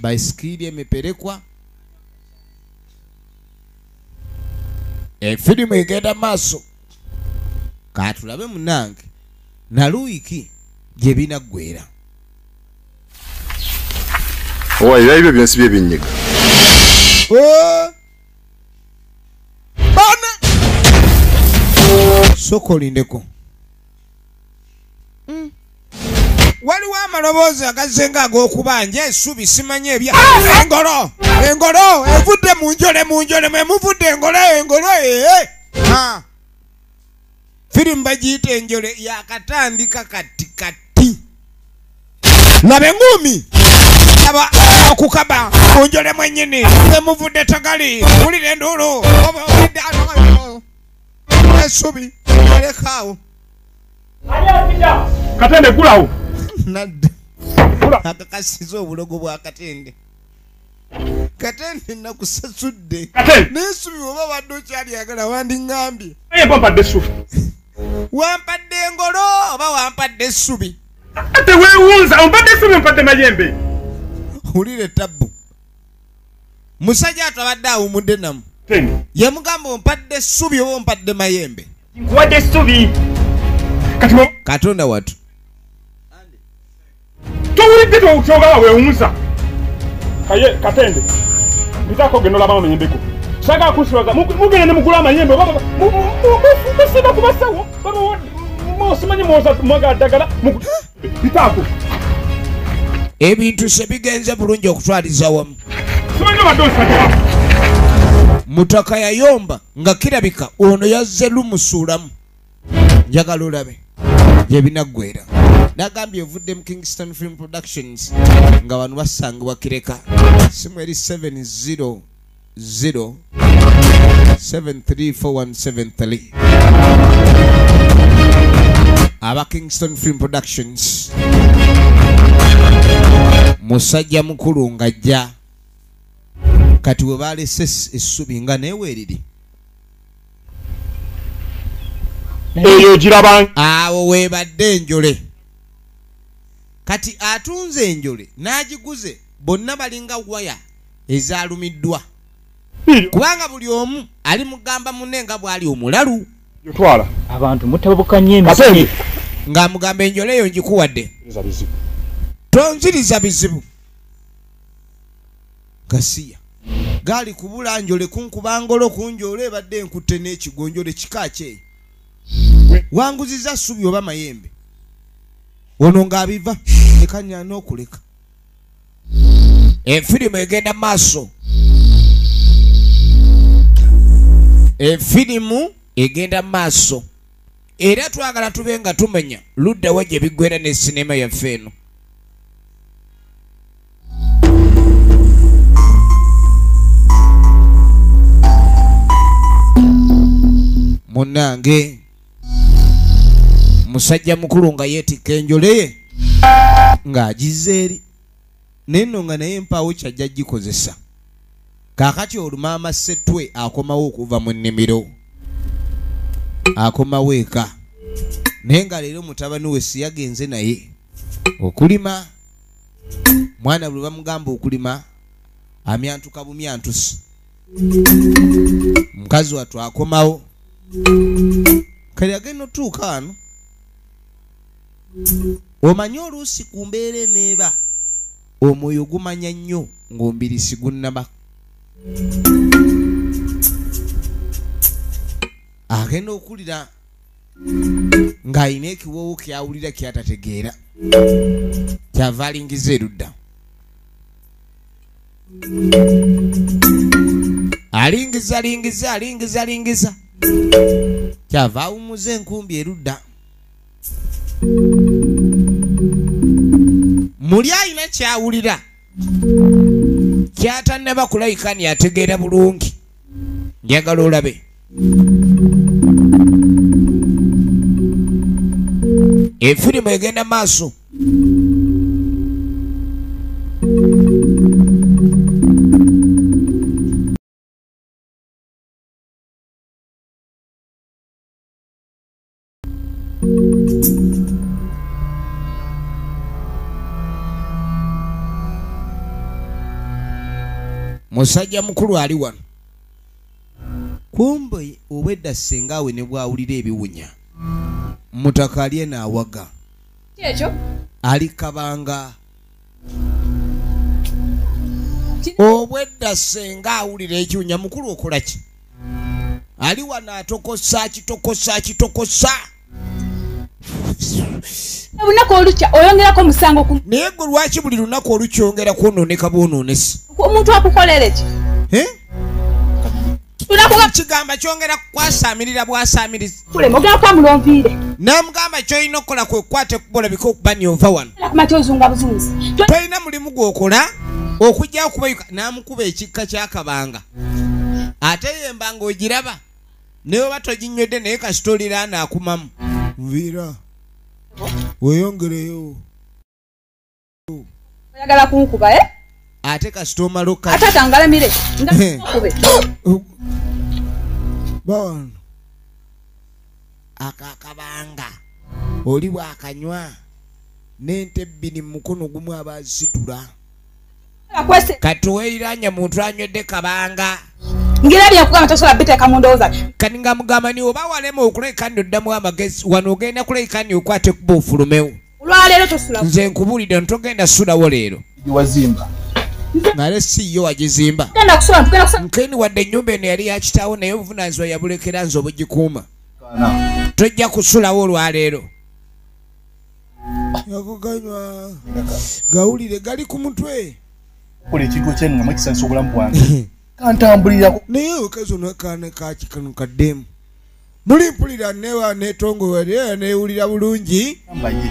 baisikili emepelekwa efirimu egenda maaso katulabe munange naluiki gye binaggwera owa ebyo byonsi bye binyiga bana sokolindeko waliwo amaloboozi agazenga ag'okubanja essubi simanyi ebya engolo evudde munjole mwemuvudde engolo firimu bagiyita enjole yakatandika kati laba engumi aba okukaba munjole mwennyini mwemuvudde tagali wulira enduulu essubi alekaawo Katende gulawo nadda akakasiza obulogo bwa Katende Katende nakusasudde. Katende. N'essubi oba wadde okyaliyagala wandiŋŋambye. Mayembe mpadde essubi. Wampadde engolo oba wampadde essubi. Ate weewunza ompadde essubi mpadde mayembe. Wulire tabbu. Musajja atabadde awumudde namu. Katende. Yamugamba ompadde essubi oba ompadde mayembe. Nkuwadde essubi. Kati Katonda watu. towulidde kyogala weewunza. Katende. Bitako genda olaba mayembeko. Saga kusibaza mugende mugula amayembe baba musiba ku basawo baba mosimanyi mwagadagala bitako. Ebintu sebigenze bulungi okutwaliza wamu. Simanyi wadde osajja. Mutaka yayomba nga kirabika ono yazze lumusuulamu. Njagala olabe gye binaggwera. Nagambye ovudde mu Kingston Film Productions nga wano basangibwa Kireka. Simu eri 700-734173. Aba Kingston Film Productions. Musajja mukulu ng'ajja. Kati we baalese essubi nga neeweeriri. Eyo giraba. Awo weebadde enjole. Kati atunze enjole n'agiguze bonna balinga waya ezaalumiddwa. Kubanga buli omu ali mugamba munne nga bw'ali omulalu. Yotwala. Abantu mutabukanye Katende. Ng'amugamba enjole eyo ngikuwadde. Tonziriza bizibu. Gasiya. Gaali kubula njole kunkuba ngolo kunjole ebadde enkutte n'ekigonjole kika kye. Wanguziza ssubi oba mayembe. Ono ng'abiva ekanya n'okuleka. Efirimu egenda maaso. Efirimu egenda maaso. Era twagala tube nga tumenya ludda wa gye biggwera ne sinema yaffe eno. Munnange musajja mukulu nga yeetikka enjole ye ng'agizze eri neno nga naye empaawo kyajja gikozesa. Kaakati olumaama Ssetwe akomawo okuva mu nnimiro. Akomawo eka. Naye nga leero mutabani we si yagenze naye okulima. Mwana bwe bamugamba okulima amyantuka bumyantusi. Mukazi wattu akomawo. Kale agenda otuuka wano. Omanyi oluusi ku mbeera eneeba omwoyo gumanya nnyo ng'ombirisi gunnaba. Agenda okulira ng'alina ekiwoowo kyawulira kyatategeera. Kyava alingiza erudda. Alingiza. Kyava awummuza enkumbi erudda. Muli alina kyawulira kyatannaba kulayika ni ategeera bulungi. Njagala olabe. Efirimu egenda maaso. Musajja mukulu ali wano. Kumbe obwedda senga we ne bwawulira ebiwunya. Mutaka alye n'awaga. Kyekyo? Ali kabanga. Obwedda senga awulira ekiwunya mukulu okola ki? Ali wano atokosa. Obunaku olukya oyongerako musango ku. Naye gwe lwaki buli lunaku olukyongera kwonooneka bwonoonesi? Omuntu akukolera ki? Kigamba kyongera kwasaamirira bwasaamiriza. Kulema ogenda kwamula onviire. Namugamba kyolina okukola kwe kukwata kubolabika okuba nyova wano. Kumati ozunga buzunzi. Tolina mulimu gw'okola okujjawo kubayuka n'amukuba ekikka ky'akabanga. Ate yemba ng'ogiraba naye oba toginywedde naye kasitolira anaakumamu. Nviira weeyongereyo. Oyagala kunkuba ate kasitoma loka atata ngalamire ndakube bon akakabanga oli bwakanywa n'ente bbiri mu mukono gumu abazitula akwese kati weeranya muntu anywedde kabanga ngirabye kugamba tosobola biteeka mu ndowooza kati nga mugamba ni oba walema okulekani oddamu amagezi wano ogenda kulekani okwate kuba ofulumewo olwaleero tosula nze nkubulidde ntogenda sulawo leero wazimba ngale si yo wagizimba tugenda kusula nkeni wadde ennyumba eno yali yakitaawo naye obuvunaanyizibwa yabulekera nze obugikuuma tojja kusulawo olwaleero yakuganywa gawulire gali ku mutwe kola ekigo kyenu nga mwekisanisa obulamu bwange kantambulirako naye okazi onakaana kakikano kaddemu muli mpulira newa netongowere newulira bulungi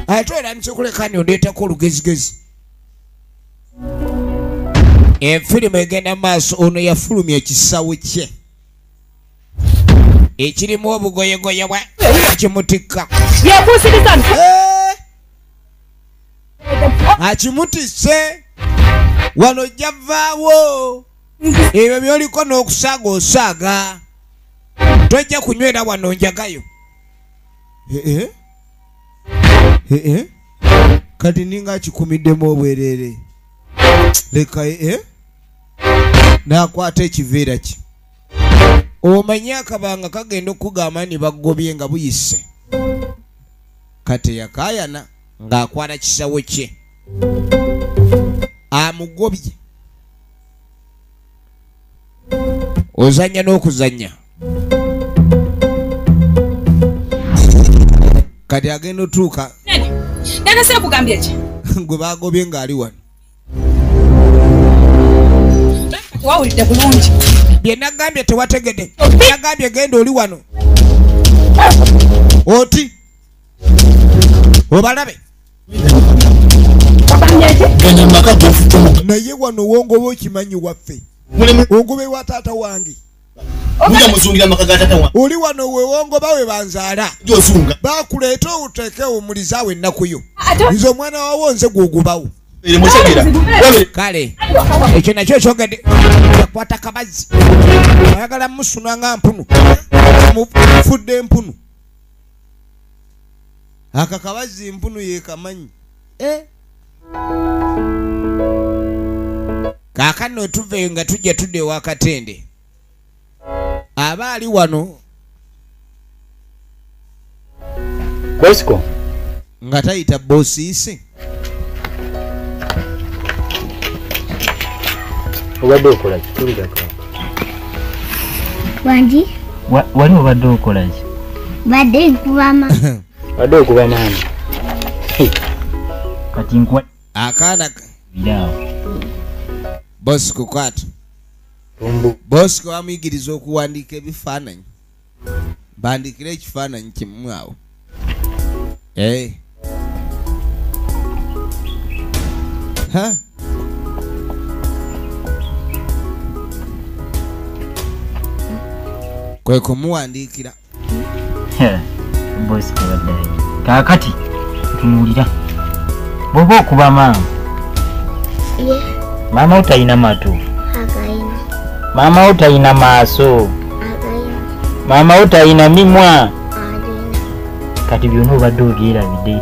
ate erandise okulekani ondeetako olugezigezi enfirimu egenda maaso ono yafulumya ekisawo kye ekirimu obugoyegoye bwe akimutikka yekuusiriza akimutisse wano javaawo ebyo byoliko n'okusaaga osaaga tojja kunywera wano njagayo kati ninga akikumiddemu obwereere leka nakwata ekiveera ki omanye akabanga kagenda okugamba ni bagobye nga buyise kati yakayana ng'akwata kisawo kye amugobye ozanya n'okuzanya kati agenda otuuka nagase kugambye ki gwe bagobye ng'ali wano wawulidde bulungi bye nagambye tewategedde nagambye genda oli wano oti obalabe naye wano wongoba okimanyi waffe ongobe wa taata wange oli wano wewongoba we banzaala bakuleeta oteeke omulizaawo ennaku yo nze omwana wawo nze gwogubawo kale ekyo nakyo kyogedde yakwata kabazzi ayagala musuna nga mpunu mufudde empunu aka kabazzi mpunu yekamanyi kaakano tuveyo nga tujja tudde wakatende aba ali wano Bosco nga tayita boosiise obadde okola ki tulirako Wanji wali obadde okola ki badde nkubama badde okuba maani kati nkuwa akaana biraawo Bosco kwata Bosco amuyigiriza okuwandiika ebifaananyi bandikira ekifaananyi kimu awo kwe kumuwandiikira Bosco badde kaakati tunuulira bw'oba okuba maama maama utayina matu againa maama utayina maaso againa maama utayina mimwa agina kati byonna obadde obyerabidde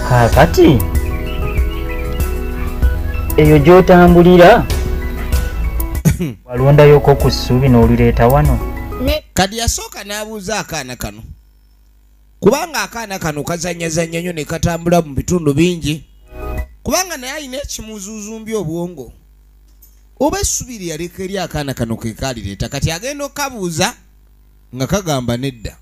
kaakati eyo gy'otambulira walondayoko ku ssuubi n'olireeta wano kati yasooka n'abuuza akaana kano kubanga akaana kano kazanyazanya nnyo ne katambula mu bitundu bingi kubanga naye alina ekimuzuuzumbya obwongo oba essubi yaleka eri akaana kano ke kaalireeta kati agenda okabuuza nga kagamba nedda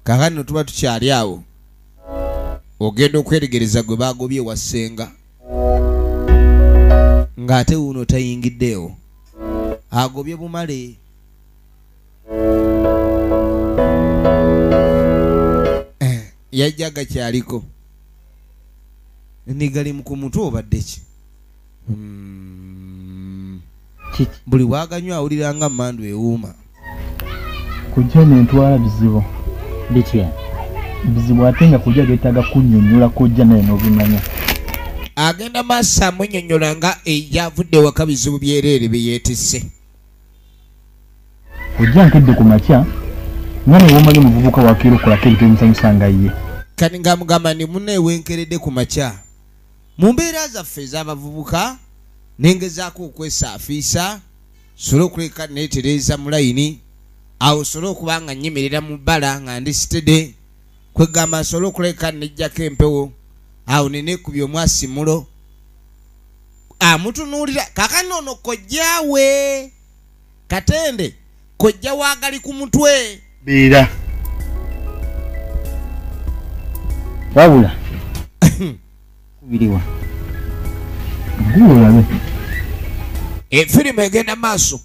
kakano tuba tukyali awo ogenda okweregereza gwe bagobye wassenga ng'ate wuno tayingiddeewo agobye bumale yajja gakyaliko nigali ku mutwe obadde ki buli bwaganywa awulira nga mmandu ewuuma kujja nentwala bizibu bitya bizibu ate nga kujja beetaaga kunnyonnyola kojja naye n'obimanya. Agenda maaso amunnyonnyola nga eyavudde waka bizibu byereere bye yeetisse. Ojja nkedde ku makya nga ne womanyi omuvubuka wakeera okolako ebintu ebimusanyusa nga ye. Kati ng'amugamba ni muneewenkeredde ku makya. Mu mbeera zaffe ez'abavubuka nengezaako okwesaafiisa sobola okuleka neetereeza mu layini awo sobola okuba nga nnyimirira mu bbala nga ndi sitede kwegamba nsobola okuleka nejjako empewo awo neneekubya omwasimulo amutunuulira kakani ono kojjaawe Katende kojja waagali ku mutwe beera wabula kubiriwa gulabe efirimu egenda maaso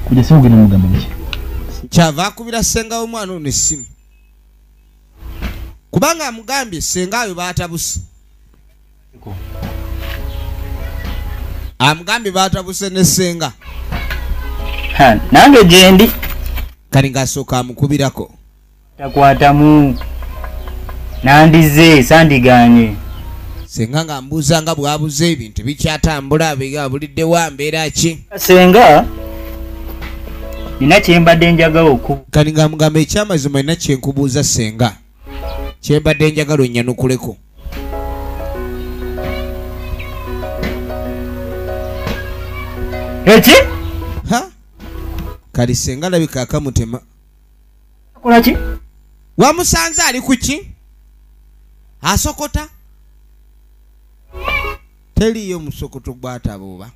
kujja siwogenda mugamba ki kyava akubira ssenga w'omwana ono essimu kubanga amugambye ssengayo baatabuse amugambye baatabuse ne ssenga nange gyendi kali ng'asooka amukubirako takwatamu nandize sandiganye senga nga mbuuza nga bwabuze ebintu bikyatambula buliddewo mbeera ki senga nina kyembadde njagala okubu kali nga mugamba ekyamazima nina kyenkubuuza senga kyembadde njagala onnyanukuleko eki ha kali senga labika akamutema akola ki wamusanze ali ku ki asokota teriyo musokoto gwatabuuba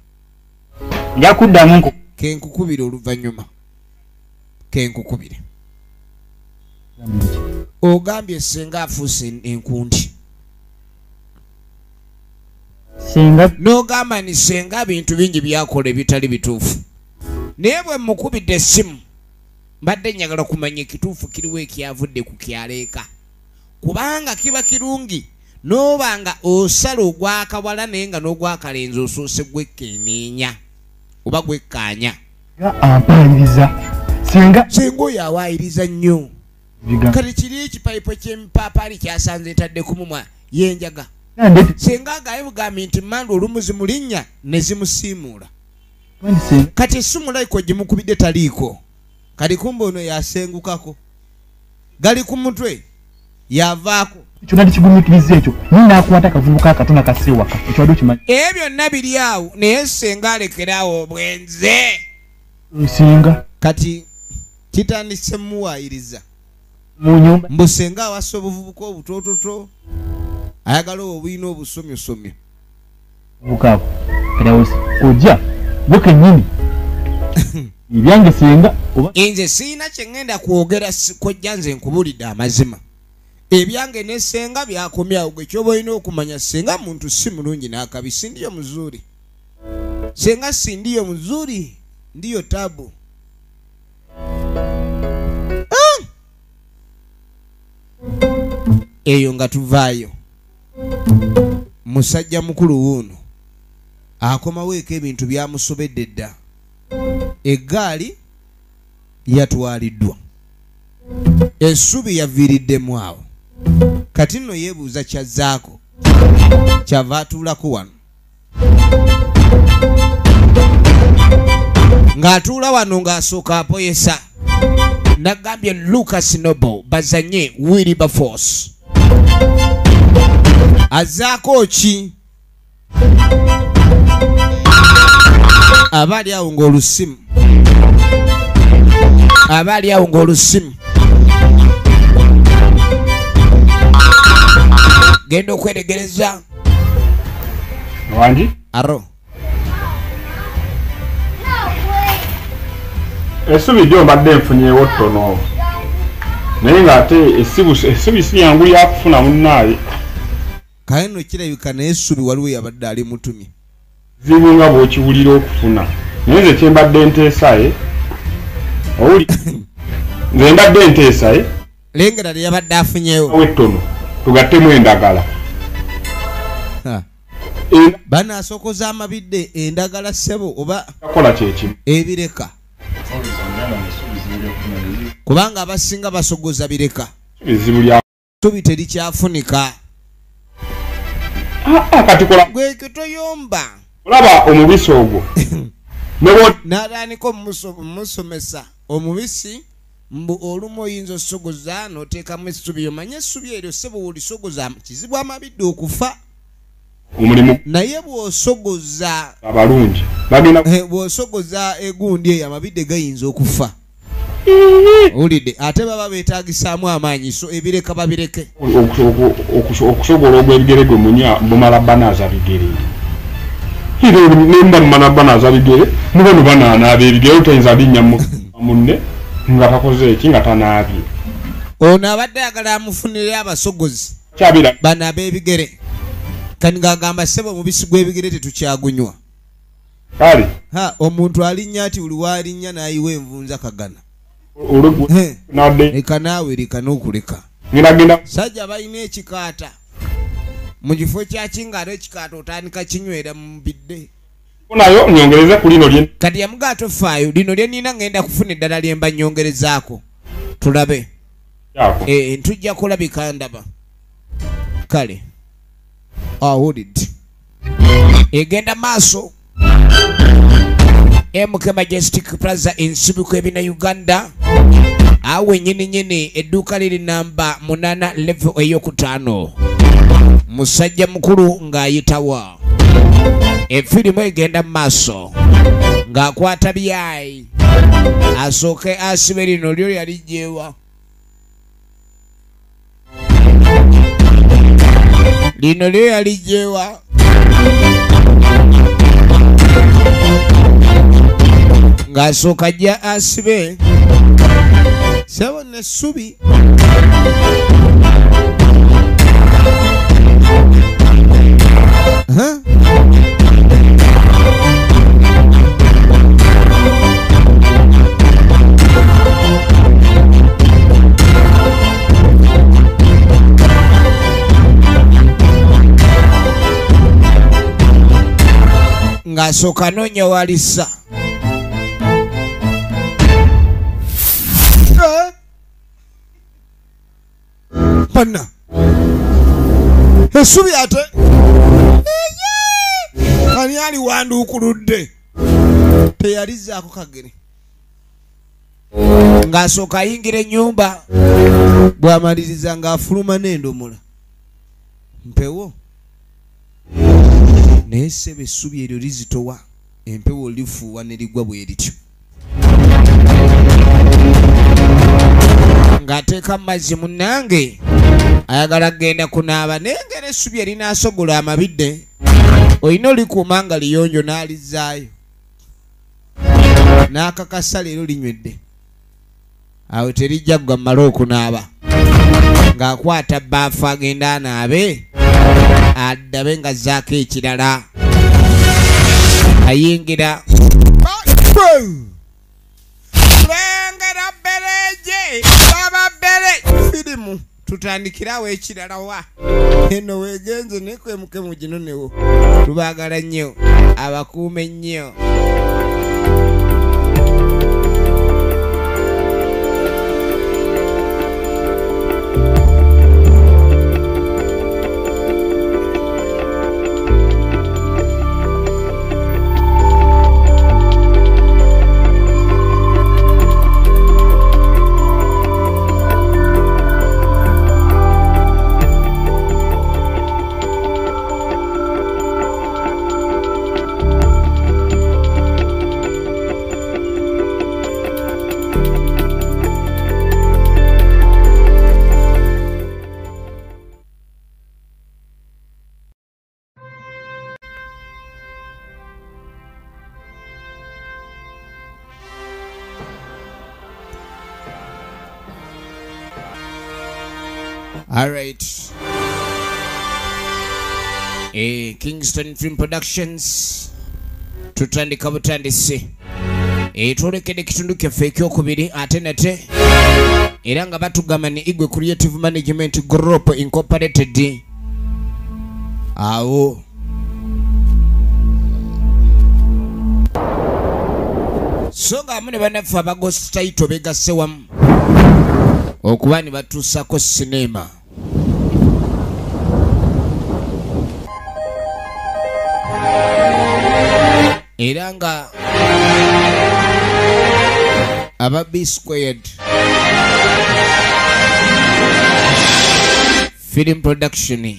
nja kuddamu kenkukubire oluvannyuma kenkukubire ogambye senga afuuse enkundi senga n'ogamba ni senga bintu bingi byakola ebitali bituufu naye bwe mukubidde essimu mbadde njagala kumanya ekituufu kiriwo ekyavudde ku kyaleeka kubanga kiba kirungi n'obanga osala ogwakawala naye nga n'ogwakalenzi osoose gwekkeneenya oba gwekkaanya ampayiriza senga oyo awaayiriza nnyo kati kiri ekipayipo ky'emipaapaali kyasanze etadde ku mumwa yenjaga senga agaye bugambye nti mmanda olumu zimulinnya ne zimusiimuula kati essimu layiko gimukubidde taliiko kati kumbe ono yasengukako gali ku mutwe yavaako kyonna tikigumikiriza ekyo ninakwata akavubuka akatona kasewaka ekywadde okimanyi ebyo byonna biri awo naye senga alekeraawo obwenze nsinga kati kitandise muwaayiriza mu nyumba mbu senga awasa obuvubuka obutoototo ayagala obuyina obusomyosomyo bukaako erawose ojja bwe kennyini ebyange senga oba nze siina kyengenda kwogera kojja nze nkubulidde amazima ebyange ne senga byakomyawo gwe kyoba olina okumanya senga muntu si mulungi n'akabi sindiyo muzuri senga sindiyo muzuri ndiyo tabu eyo nga tuvaayo musajja mukulu wuuno akomaweeko ebintu byamusobedde dda eggaali yatwaliddwa essubi yaviiriddemu awo kati nno yeebuuza kyazzaako kyava atuulako wano ng'atuula wano ng'asooka apoyesa nagambye Lucas Noble bazanye Wilberforce azaako ki abaali awo ng'olusimu abaali awo ng'olusimu genda okwetegereza wangi aro essubi lyo mbadde nfunyeewo ttono naye ng'ate essubi si yangu yakufuna munnaaye kale nno kirabika naye essubi waliwo yabadde ali mutumye zibu nga bw'okiwulira okufuna naye nze kyembadde nteesaye owuli nze mbadde nteesaye lengera lyabadde afunyeewo wettono tugattemu endagala banaasokoza amabidde endagala ssebo oba akola kyekimu ebireka kubanga abasinga basogoza bireka ezibu lya subi terikyafunika kati kola gweke toyomba olaba omubisi ogwo n'atandika omusomesa omubisi mbu olumu oyinza osogoza n'oteekamu essubi omanye essubi eryo sebo wolisogoza kizibu amabidde okufa omulimu naye bw'osogoza abalungi bagenda bw'osogoza egundi eyo amabidde gayinza okufa olidde ate baba beetagisaamu amaanyi so ebireka babireke okusobola ogw'ebigere gwe munya bumala banaaza bigere iro nemba mmana banaaza bigere muba no banaanaaba ebigere otayinza linnya munne nga takoze eki nga tanaabye ono abadde ayagala amufunire abasogozi kyabira bano ab'ebigere kani ng'agamba ssebo omubisi gw'ebigere tetukyagunywa kale omuntu alinnya ati buli waalinnya n'ayiwa envunza kagana nadde leka naawe leka n'okuleka ngenda sajja balina ekikaata mu kifo kyakingaate ekikaata otandika kinywera mu bidde nayo nyongereze ku lino lye kati yamugaato faayo lino lye nina ngenda kufuna eddala lye mba nyongerezaako tulabe ntujja kulabika ndaba kale awulidde egenda maaso MK Majestic Plaza ensibuko ebina Uganda awe nyini edduuka liri namba 8 level ey'okutaano musajja mukulu ng'ayitawa efirimu egenda maaso ng'akwata byayi asooke asibe lino lyo yalijjeewa lino lyo yalijjeewa ng'asooka ajja asibe sebo n'essubi ng'asooka noonya walisa panna essubi ate ani ali wanduukuludde teyalizaako kagere ng'asooka ayingira ennyumba bw'amaliriza ng'afuluma n'endomola mpewo naye ssebe essubi eryo lizitowa empewo lifuuwa ne ligwa bwe lityo ng'ateeka mazzi munnange ayagala kgenda kunaaba naye ngera essubi erinaasogola amabidde olina olikuuma nga liyonjo n'alizaayo n'akakasa leero linywedde awo terijja gwa mmala okunaaba ng'akwata baafu agenda anaabe addabe nga zaako ekirala ayingira lengera bereje baba bere firimu tutandikirawo ekirala wa eno wegenze nekwemukemu gino newo tubaagala nnyo abakuume nnyo All right. Kingston Film Productions tutandika butandisi twolekede kitundu kyaffe ekyokubiri ate nate era nga batugamba ni Igwe Creative Management Group Incorporated awo so nga mune banaffe abagosi taito begasse wamu okuba ne batuusako sinema. Era nga aba B Squared film production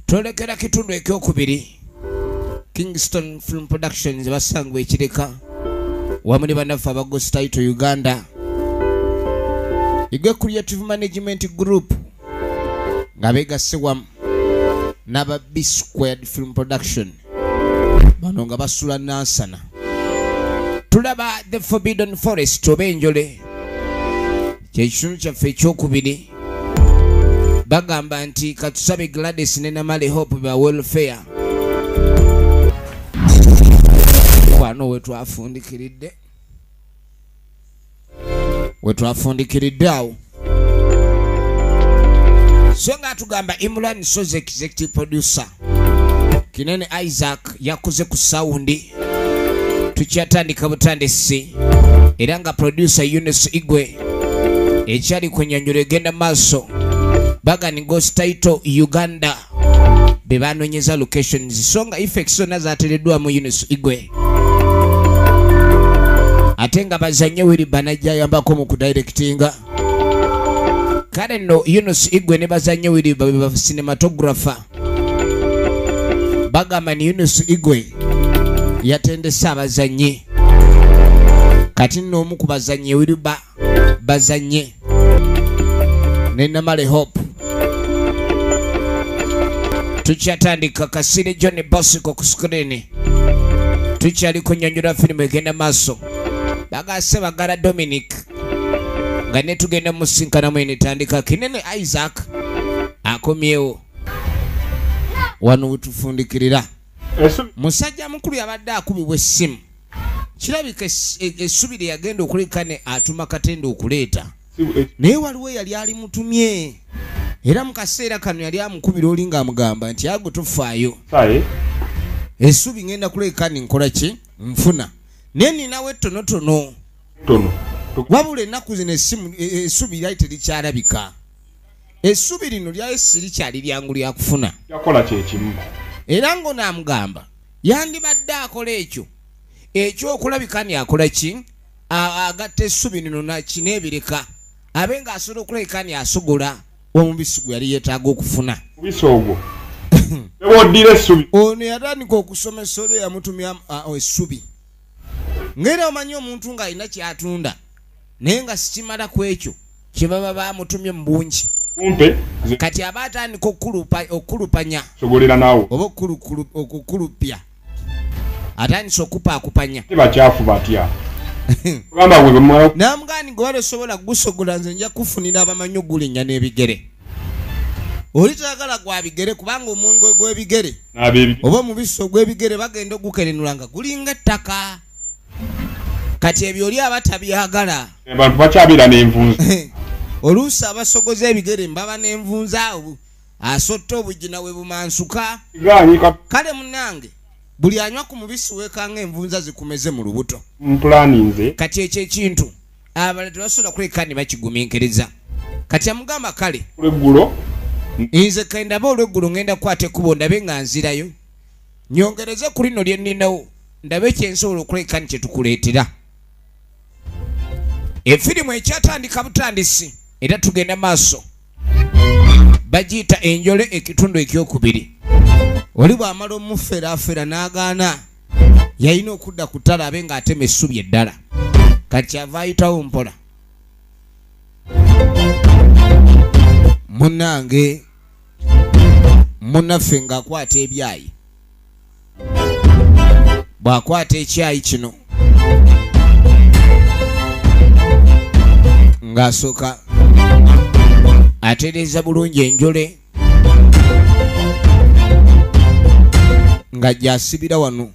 tolekera kitundu ekyokubiri Kingston Film Productions basangwa ekireka wamu ne bannaffe aba Ghost Title Uganda, Igwe Creative Management Group nga begasse wamu n'aba B Squared Film Production, bano nga basula nansana. Tulaba The Forbidden Forest oba enjole, kyekitundu kyaffe ekyokubiri. Bagamba nti katusabe Gladys ne Namale Hope ba welfare. Wano wetwafundikiridde awo. So nga tugamba Imran Soze executive producer, Kinene Isaac yakoze ku saundi, tukyatandika butandisi, era nga producer Eunice Igwe ekyali kwenyanjula egenda maaso. Bagani Ghost Title Uganda bebanonyeza locations, so nga effects zonna zatereddwa mu Eunice Igwe, ate nga bazanye wiri banajja yambako mu kudirectinga. Kale no Eunice Igwe ne bazanye wiri ba cinematographer. Bagamba ni Eunice Igwe yatendesa abazanye, kati n'omu ku bazanye wiri bazanye ne Namale Hope. Tukyatandika Kasire John Bosco ku screen, tukyali kunyonyola filimu egenda maaso. Bagase bagala Dominic nga ne tugenda musinkana mwene tandika. Kinene Isaac akomyewo wano wetufundikirira. Musajja mukulu yabadde akubibwa essimu, kirabika essubi lye yagenda okuleka ne atuma Katende okuleeta, naye waliwo yali alimutumye, era mu kaseera kano yali amukubira oli ng'amugamba nti ago tofaayo, essubi ngenda kuleka ne nkola ki nfuna, naye ninawo ettonotono wabula ennaku zino essubi lyali terikyalabika. Essubi lino lyali sirikyali lyangu lyakufuna, yakola kyekimu. era ngo naamugamba yandibadde akola ekyokulabika ni akola ki, agatta essubi lino nakineebireka abe ng'asobola okulabika ni asogola omubisi gwe yali yeetaaga okufuna. Mubisi ogwo eboddira essubi ono yatandika okusomesa olwo yamutumya essubi, ng'era omanyi omuntu ng'alina kyatunda naye nga sikimala ku ekyo kye baba bamutumye mu bungi, kumpe kati aba atandika okulupanya sogolera naawo oba okukulupya, atandisa okupaakupanya. tebakyafu batya kugamba gwe bemala Namugani gwe wali osobola gusogola, nze nja kufunira abamanyi ogulinnya n'ebigere. Oli tagala gwa bigere kubanga omwenge gw'ebigere oba omubisi ogw'ebigere bagenda ogukenenula nga gulinga ettaka. Kati ebyo oli abatabyagala, abantu bakyabira n'envunza. oluusi abasogoza ebigere mbaba n'envunza awo, asotta obugina we bumansuka. Kale munnange, buli anywa ku mubisi weekanga envunza zikumeze mu lubuto. Mpulaninze Kati ekyo ekintu abala tebasobola kuleka ne bakigumiikiriza. Kati amugamba kale olweggulo nze kendaba olweggulo ngenda kukwata ekkubo ndabe nga nzirayo, nyongereze ku lino lye nninawo ndabe kyensobola okuleka ni kyetukuleetera. Efirimu ekyatandika butandisi era tugenda maaso, bagiyita enjole ekitundu ekyokubiri. Oli bw'amala omuferaafera n'agaana, yalina okudda ku ttale abe ng'atema essubi eddala, kati ava ayitawo mpola. Munnange, munnaffe ng'akwata ebyayi, bw'akwata ekyayi kino ng'asooka atereeza bulungi enjole nga gy'asibira wano.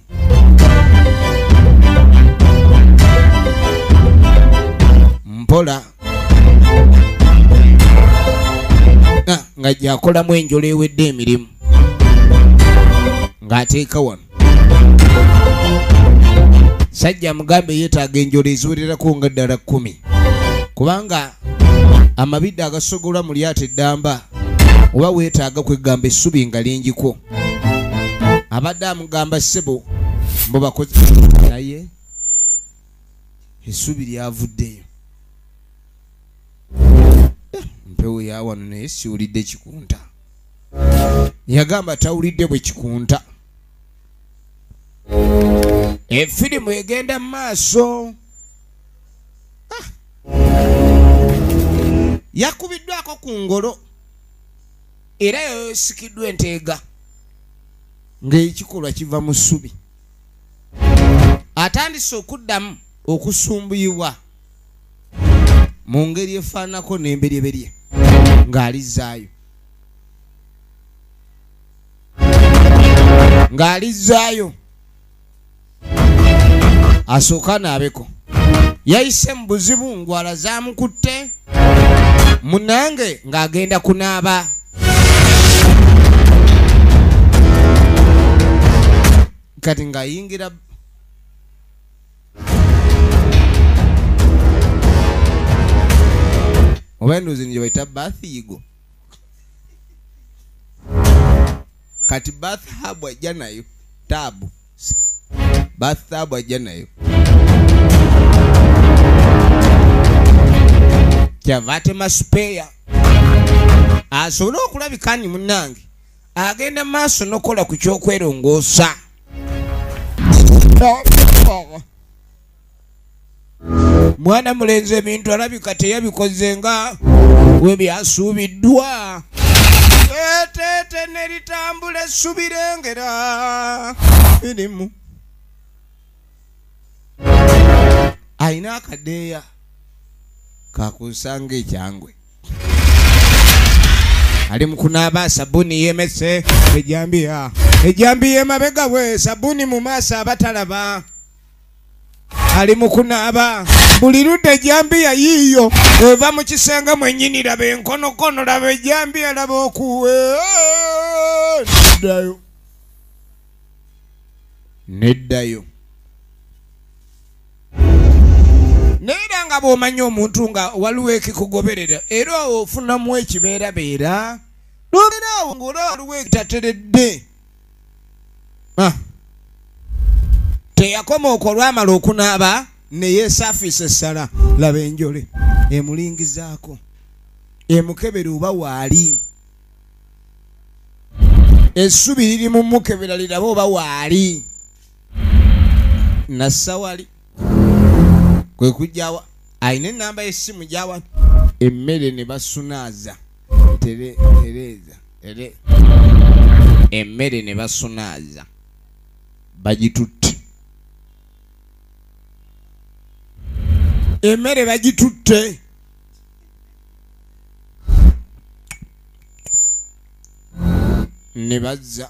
Mpola nga gy'akolamu enjole ewedde emirimu ng'ateeka wano. sajja mugambe yeetaaga enjolo eziwererako nga ddala 10 kubanga amabidde agasogolwa mu lyato eddamba oba weetaaga kwegamba essubi nga lingiko abadde amugamba ssebo mbo bakozi naye essubi lyavuddeyo mpewo yawano naye siwulidde kikunta yagamba tawulidde bwe kikunta efirimu egenda mu maaso yakubiddwako ku ngolo era yosikiddwa enteega ng'ekikolwa kiva mu ssubi atandise okuddamu okusumbuyibwa mu ngeri efaanako n'emberyeberye ng'alizzaayo asooka naabeko yayise mu buzibu ngwala zaamukutte munange ng'agenda kunaaba kati ng'ayingira oba endowooza gye bayita bathiigo kati bathabu ajja nayo tabu bathabu ajja nayo kyava atema supeya asobole okulabikani munnange agenda maaso n'okola ku kyokwerongoosa mwana mulenzi ebintu alabika teyabikoze nga we byasuubiddwa eteete neritambula essubi lengera irimu ayina akadeeya kakusanga ekyangwe ali mukunaaba sabuni yemese ejambiya emabega we sabuni mu maaso abatalaba ali mukunaaba buli ludde ejambiya yiiyo eva mu kisenge mwennyini laba enkonokono laba ejambiya laba okuwe neddayo neera nga bw'omanya omuntu nga waliwo ekikugoberera era ofunamu ekibeerabeera n'obeeraawo ng'olaba waliwo ekitateredde teyakoma okolwamala okunaaba neyeesaafiisa essala laba enjole emulingizaako emukebera oba waali essubi liri mu mukebera liraba oba waali nassawali kwe kujjawa ayina enamba y'essimu gyawa emmere ne basunaaza tereza emmere ne basunaaza bagitutte emmere bagitutte ne bazza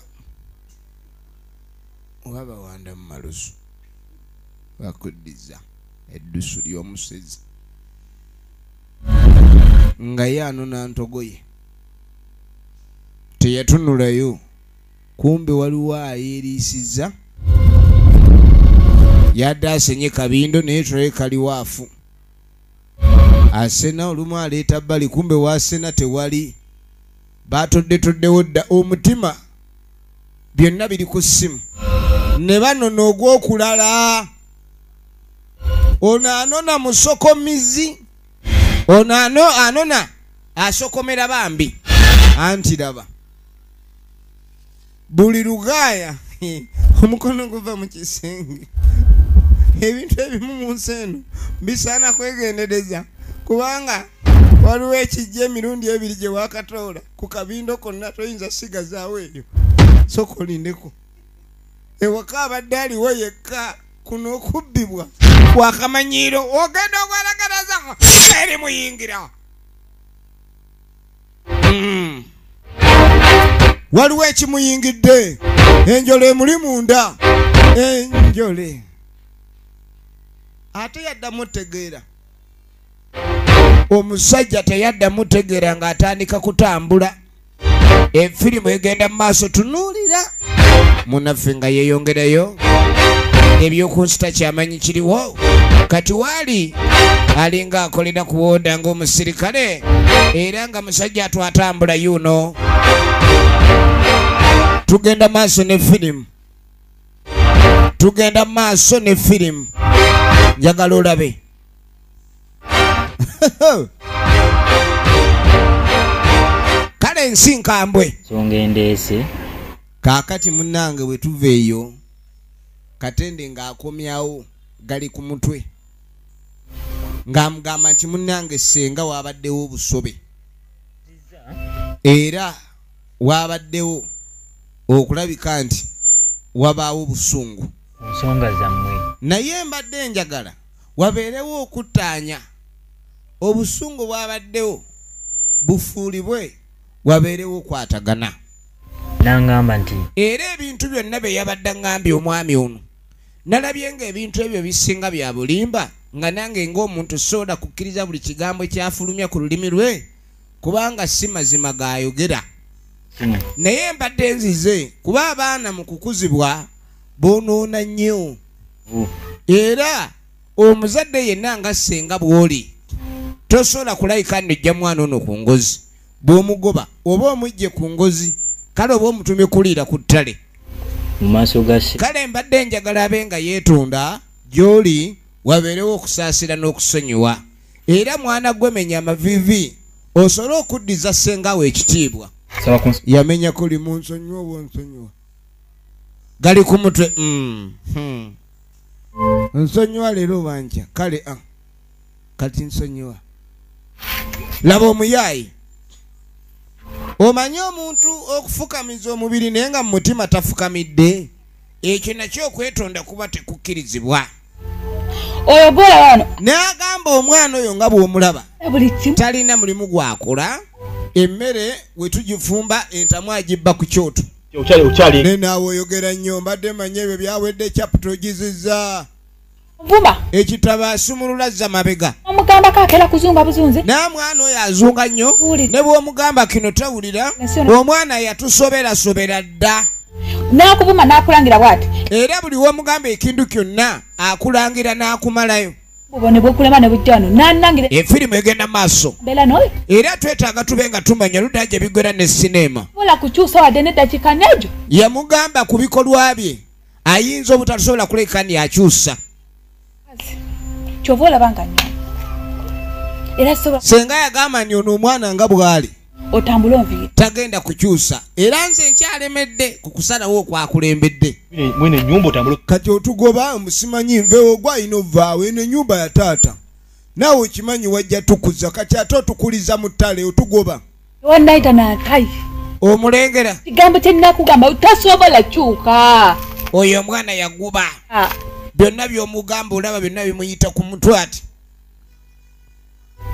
oba bawanda mu malusu bakuddiza eddusu ly'omusezi nga ye anona ntogoye teyatunulayo kumbe waliwo ayeeriisiza yadde asenye kabindo naye tulaye kali waafu asena olumu aleeta bbali kumbe waasena tewali batoddetoddewo dda omutima byonna biri ku ssimu ne banona ogw'okulala ono anona musokomizi ono anona asokomera bambi anti laba buli lugaaya omukono guva mu kisenge ebintu ebimu mu nsi eno bisaana kwegendereza kubanga waliwo ekijja emirundi ebiri gye wakatoola ku kabindo konna toyinza sigazaawo eyo soka olindeko ewaka abadde aliwo yekka kuno okubbibwa wakamanyiiro ogenda ogwalagalaza eri muyingira waliwo ekimuyingidde enjole emuli munda enjole ate yaddamu tegeera omusajja teyaddamu tegeera ng'atandika kutambula efirimu egenda mu maaso tunuulira munaffe nga yeeyongerayo ebyokunsita kyamanyi kiriwo kati waali alinga akolera ku woda ng'omusirikale era nga musajja atwatambula yuno. Tugenda maaso ne firimu, tugenda maaso ne firimu, njagala olabe. Kale ensi nkambwe nsonga endeese. Kaakati munnange bwe tuva eyo Katende ng'akomyawo gali ku mutwe ng'amugamba nti munnange senga waabaddewo obusobe era waabaddewo okulabika nti wabaawo busungu nsonga zammwe, naye mbadde njagala wabeerewo okuttaanya obusungu bwabaddewo bufuulibwe wabeerewo okwatagana. n'angamba nti Era ebintu byonna bye yabadde ngambye omwami ono nalabye ng'ebintu ebyo bisinga bya bulimba nga nange ng'omuntu soda kukkiriza buli kigambo kyafulumya ku lulimi lwe kubanga si mazima gayogera. Naye mbadde nzize kuba abaana mu kukuzibwa boonoona nnyo era omuzadde yenna nga senga bw'oli tosobola kulayika nnojja mwana ono ku ngozi bw'omugoba oba omujje ku ngozi kale oba omutumye kuliira ku ttale mu maaso ga kale mbadde njagala abe nga yeetonda gy'oli wabeerewo okusaasira n'okusonyiwa era mwana gwemenya amavivi osobole okuddiza sengawo ekitiibwa. Yamenya kuli mu nsonyiwa oba nsonyiwa gali ku mutwe nsonyiwa leero banja kale kati nsonyiwa. Laba omuyaayi omanyi omuntu okufukamiza omubiri naye nga mu mutima tafukamidde ekyo nakyo okwetonda kuba tekukkirizibwa. Oyo bwola wano N'agamba omwana oyo nga bw'omulaba buli kimu talina mulimu gwakola emmere we tugifumba entamu agibba ku kyoto ne naawe oyogera nnyo mbadde manya ebyo byawedde chapita ogizizza vuma ekitabo asumulula azza mabega omugamba kakera kuzunga buzunze n'amwana oyo azunga nnyo ne bw'omugamba kino tawulira omwana yatusoberasobera dda n'akuvuma n'akulangira bw'ati era buli w'omugamba ekintu kyonna akulangira n'akumalayo bubone bwekulema ne bujja wano n'annangira efirimu egenda maaso mbeera n'oyo era twetaaga tube nga tumanya ludda gye bigwera ne sinema bola kukyusa wadde n'eddakiika n'egyo yamugamba ku bikolwa bye ayinza obutasobola kuleka ni akyusa kyova olaba nga nnyo era sobola senga yagamba nti ono omwana nga bw'ali otambula onviira tagenda kukyusa era nze nkyalemedde ku kusalawo okwakulembedde mwene ennyumba otambula kati otugoba musimanyi nveewo gwalina ovaawo eno ennyumba ya taata naawe okimanyi wajja tukuza kati ate otukuliza mu ttale otugoba wannayita n'atayi omulengera kigambo kye nnakugamba otasobola kyuka oyo omwana yaguba byonna by'omugamba olaba byonna bimuyita ku mutwe ati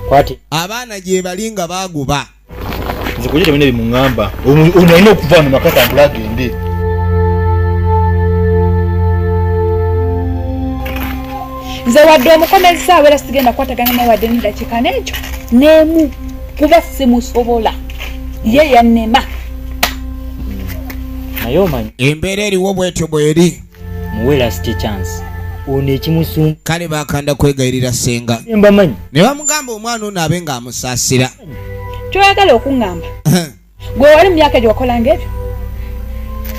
kwati abaana gye bali nga baaguba nze kujja byonna bimuŋŋamba ono alina okuva mu maka tambula agende nze wadde omukomezaawo era sigenda kukwatagana naye wadde n'eddakiika n'ekyo n'emu kuba simusobola ye yannema naye omanyi embeera eriwo bwetyo bweri muwe last chance ono ekimusumba kale bakanda kwegayirira senga mbamanyi ne bamugamba omwana ono abe ng'amusaasira kyoyagala okuŋŋamba gwe wali mu myaka egyo wakolanga ebyo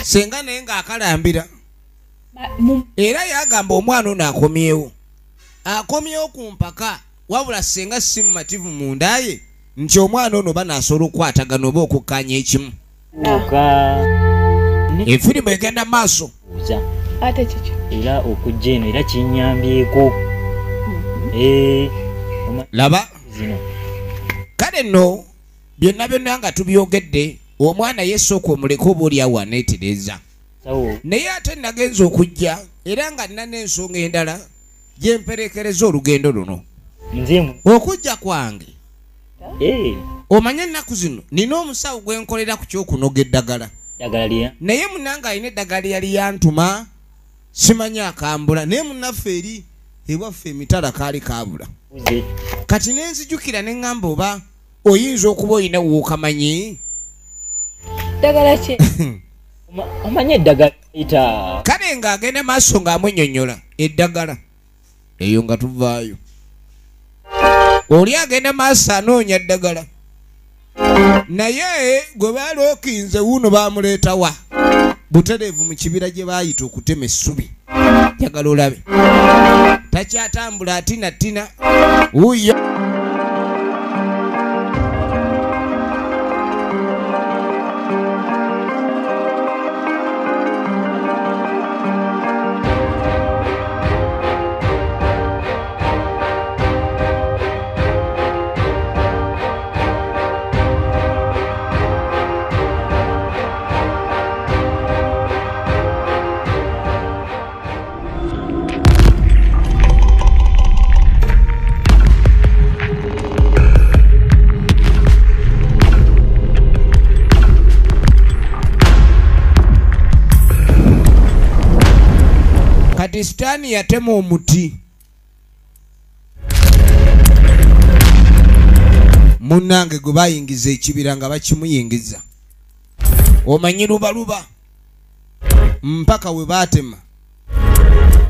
senga naye ng'akalambira era yagamba omwana ono akomyewo ku mpaka wabula senga si mumativu munda ye nti omwana ono banaasobola okukwatagana oba okukkaanya ekimu efirimu egenda maaso ate kiki era okujja eno era kinyambyeko laba zino kale nno byonna byonna nga tubyogedde omwana yesooka omuleka oba oli awo aneetereza sawo naye ate nagenza okujja era nga nina n'ensonga endala gye mperekereza olugendo luno nzemu okujja kwange omanye ennaku zino nina omusawo gwe nkolera ku kyokunoga eddagala ddagala lya naye munnange alina eddagala yali yantuma simanyi akambula naye munnaffe eri ewaffe emitala kaali kabula uze kati nenzijukira ne ŋŋamba oba oyinza okuba olina wookamanyi ddagala ki omanye eddagala ita kale ng'agenda maaso ng'amunnyonnyola eddagala eyo nga tuvaayo oli agenda maaso anoonya ddagala naye gwe baali okinze wuuno baamuleetawa butereevu mu kibira gye baayita okutema essubi njagala olabe takyatambula atina wuuyo Sitaani yatema omuti munnange gwe bayingiza ekibira nga bakimuyingiza omanyi lubaluba mpaka we baatema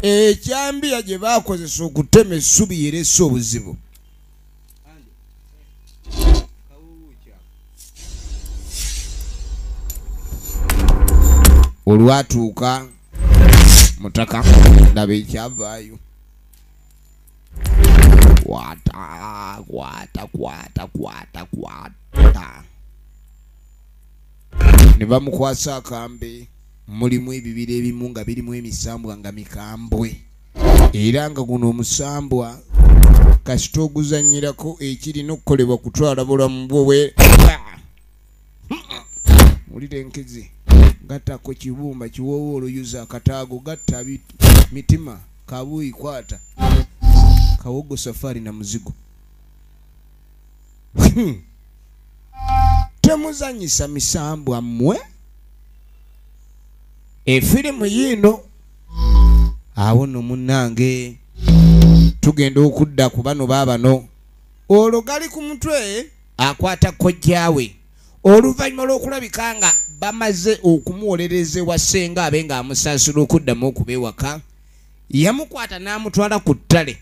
ekyambiya gye bakozesa okutema essubi yeresa obuzibu olwatuuka mutaka ndaba ekyavaayo kwata ne bamukwasa akambe mulimu ebibira ebimu nga birimu emisambwa nga mikambwe era nga guno omusambwa kasita oguzannyirako ekirina okukolebwa kutwala bulamu bwe mulire nkezi gattako kibumba kiwoowa oluyuza akataago gatta mitima kabuuyi kwata kawogo safari na muzigo temuzanyisa misambwa mmwe efirimu yino awo nno munnange tugenda okudda ku bano baabano olwo gali ku mutwe akwata kojjaawe oluvannyuma lw'okulabika nga bamaze okumuwolereza ewa ssenga abe ng'amusaasira okuddamu okuba ewaka yamukwata n'amutwala ku ttale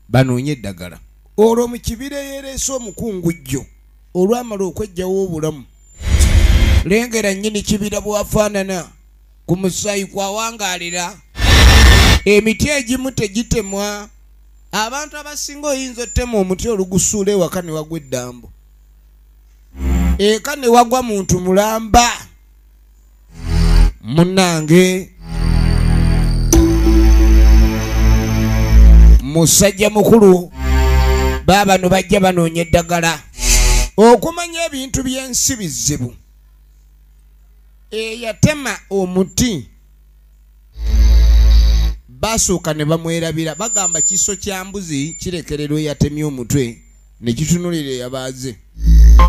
banoonye eddagala olwo mu kibira yeereese omukungujjo olwamala okweggyawo obulamu lengera nnyini kibira bwafaanana ku musaayi kwawangaalira emiti egimu tegitemwa abantu abasinga oyinza ottema omuti olugusuula ewaka ne wagwa eddambo eka ne wagwa muntu mulamba munnange musajja mukulu baabano bajja banoonya eddagala okumanya ebintu by'ensi bizibu eyatema omuti basooka ne bamwerabira bagamba kiso kya mbuzi kirekererwa eyatemye omutwe ne kitunulira eyabaaze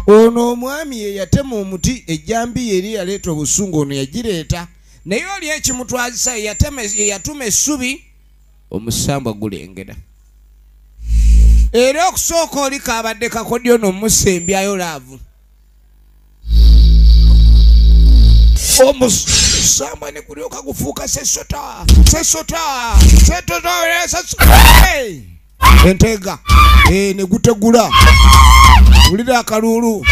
ono omwami yeyatema omuti ejjambi yeri yaleeta obusungu ono yagireeta naye oli ekimutwazisa yeyatuma essubi omusambwa gulengera era okusooka oli kaabadde kakodyo n'omusembyayo laavu omusambwa ne gulyoka gufuuka sesota entega ne gutegula wulira akaluulu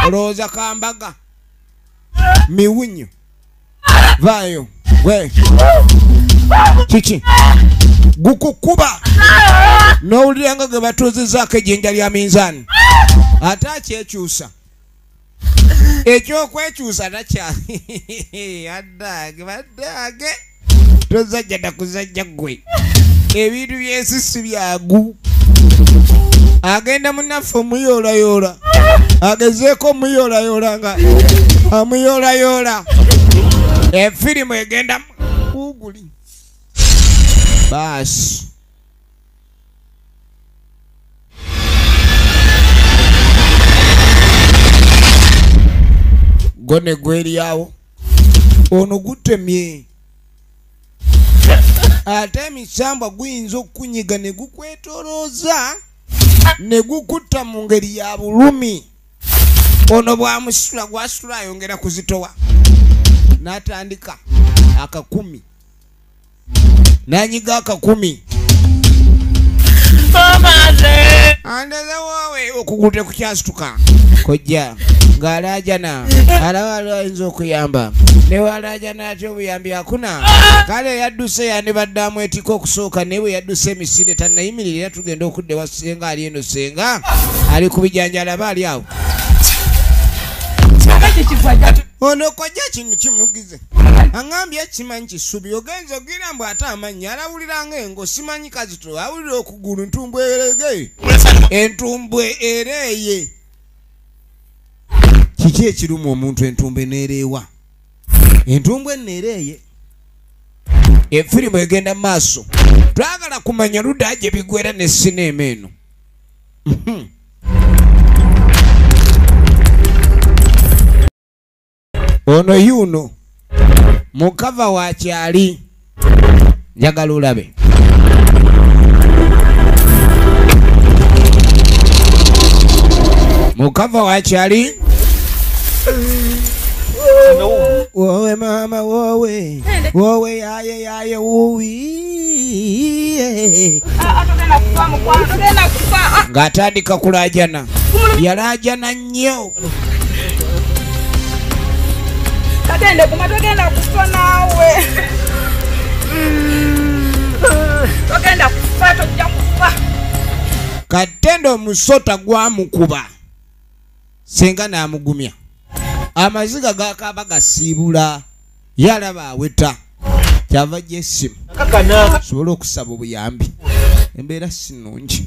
olowooza kambaga miwunyo vaayo gwe kiki gukukuba n'owulira nga ge batuuzizaako ejjinja lya minzaani ate akyekyusa ekyokwekyusa takyali baddage tozajja nakuzajja gwe ebintu byensisi byagu agenda munaffe omuyoolayoola agezeeko omuyoolayoola nga amuyoolayoola efirimu egenda uguli baasi gone gweryawo ono gutemye ate emisambwa guyinza okukunyiga ne gukwetolooza ne gukutta mu ngeri ya bulumi ono bwamusitula gwasitula ayongera kuzitowa n'atandika akakumi n'anyiga akakumi andeze wowe okugute kukyasituka kojja ng'alaajana alaba alayinza okuyamba newalaajana ati obuyambi akuna kale yadduse yandibadde amwetika okusooka naye bwe yadduse emisinde tannayimirira tugenda okudde wa senga ali eno senga ali ku bijanjala aba ali awo ono kojja kintu kimugize aŋambye kimanyi kisubi ogenza ogira mbw ate amanyi alawuliranga engo simanyi kazito awulira okugulu ntumbwe erege entumbwe ereeye kiki ekiruma omuntu entumbwe neereewa entumbwe neereeye efirimu egenda maaso twagala kumanya ludda gye bigwera ne sinema eno ono yuno mukava wa kyali njagala olabe mukava wa kyali wowe mama wowe wowe yaye wuwi ng'atandika kulaajana yalaajana nnyo Katende kumatogenda kufa nawe. Togenda kufa tojja kufa. Katende omusota gwamukuba senga n'amugumya amaziga gakaba gasiibula yalaba aweta kyava gy'essimu sobola okusaba obuyambi embeera sinungi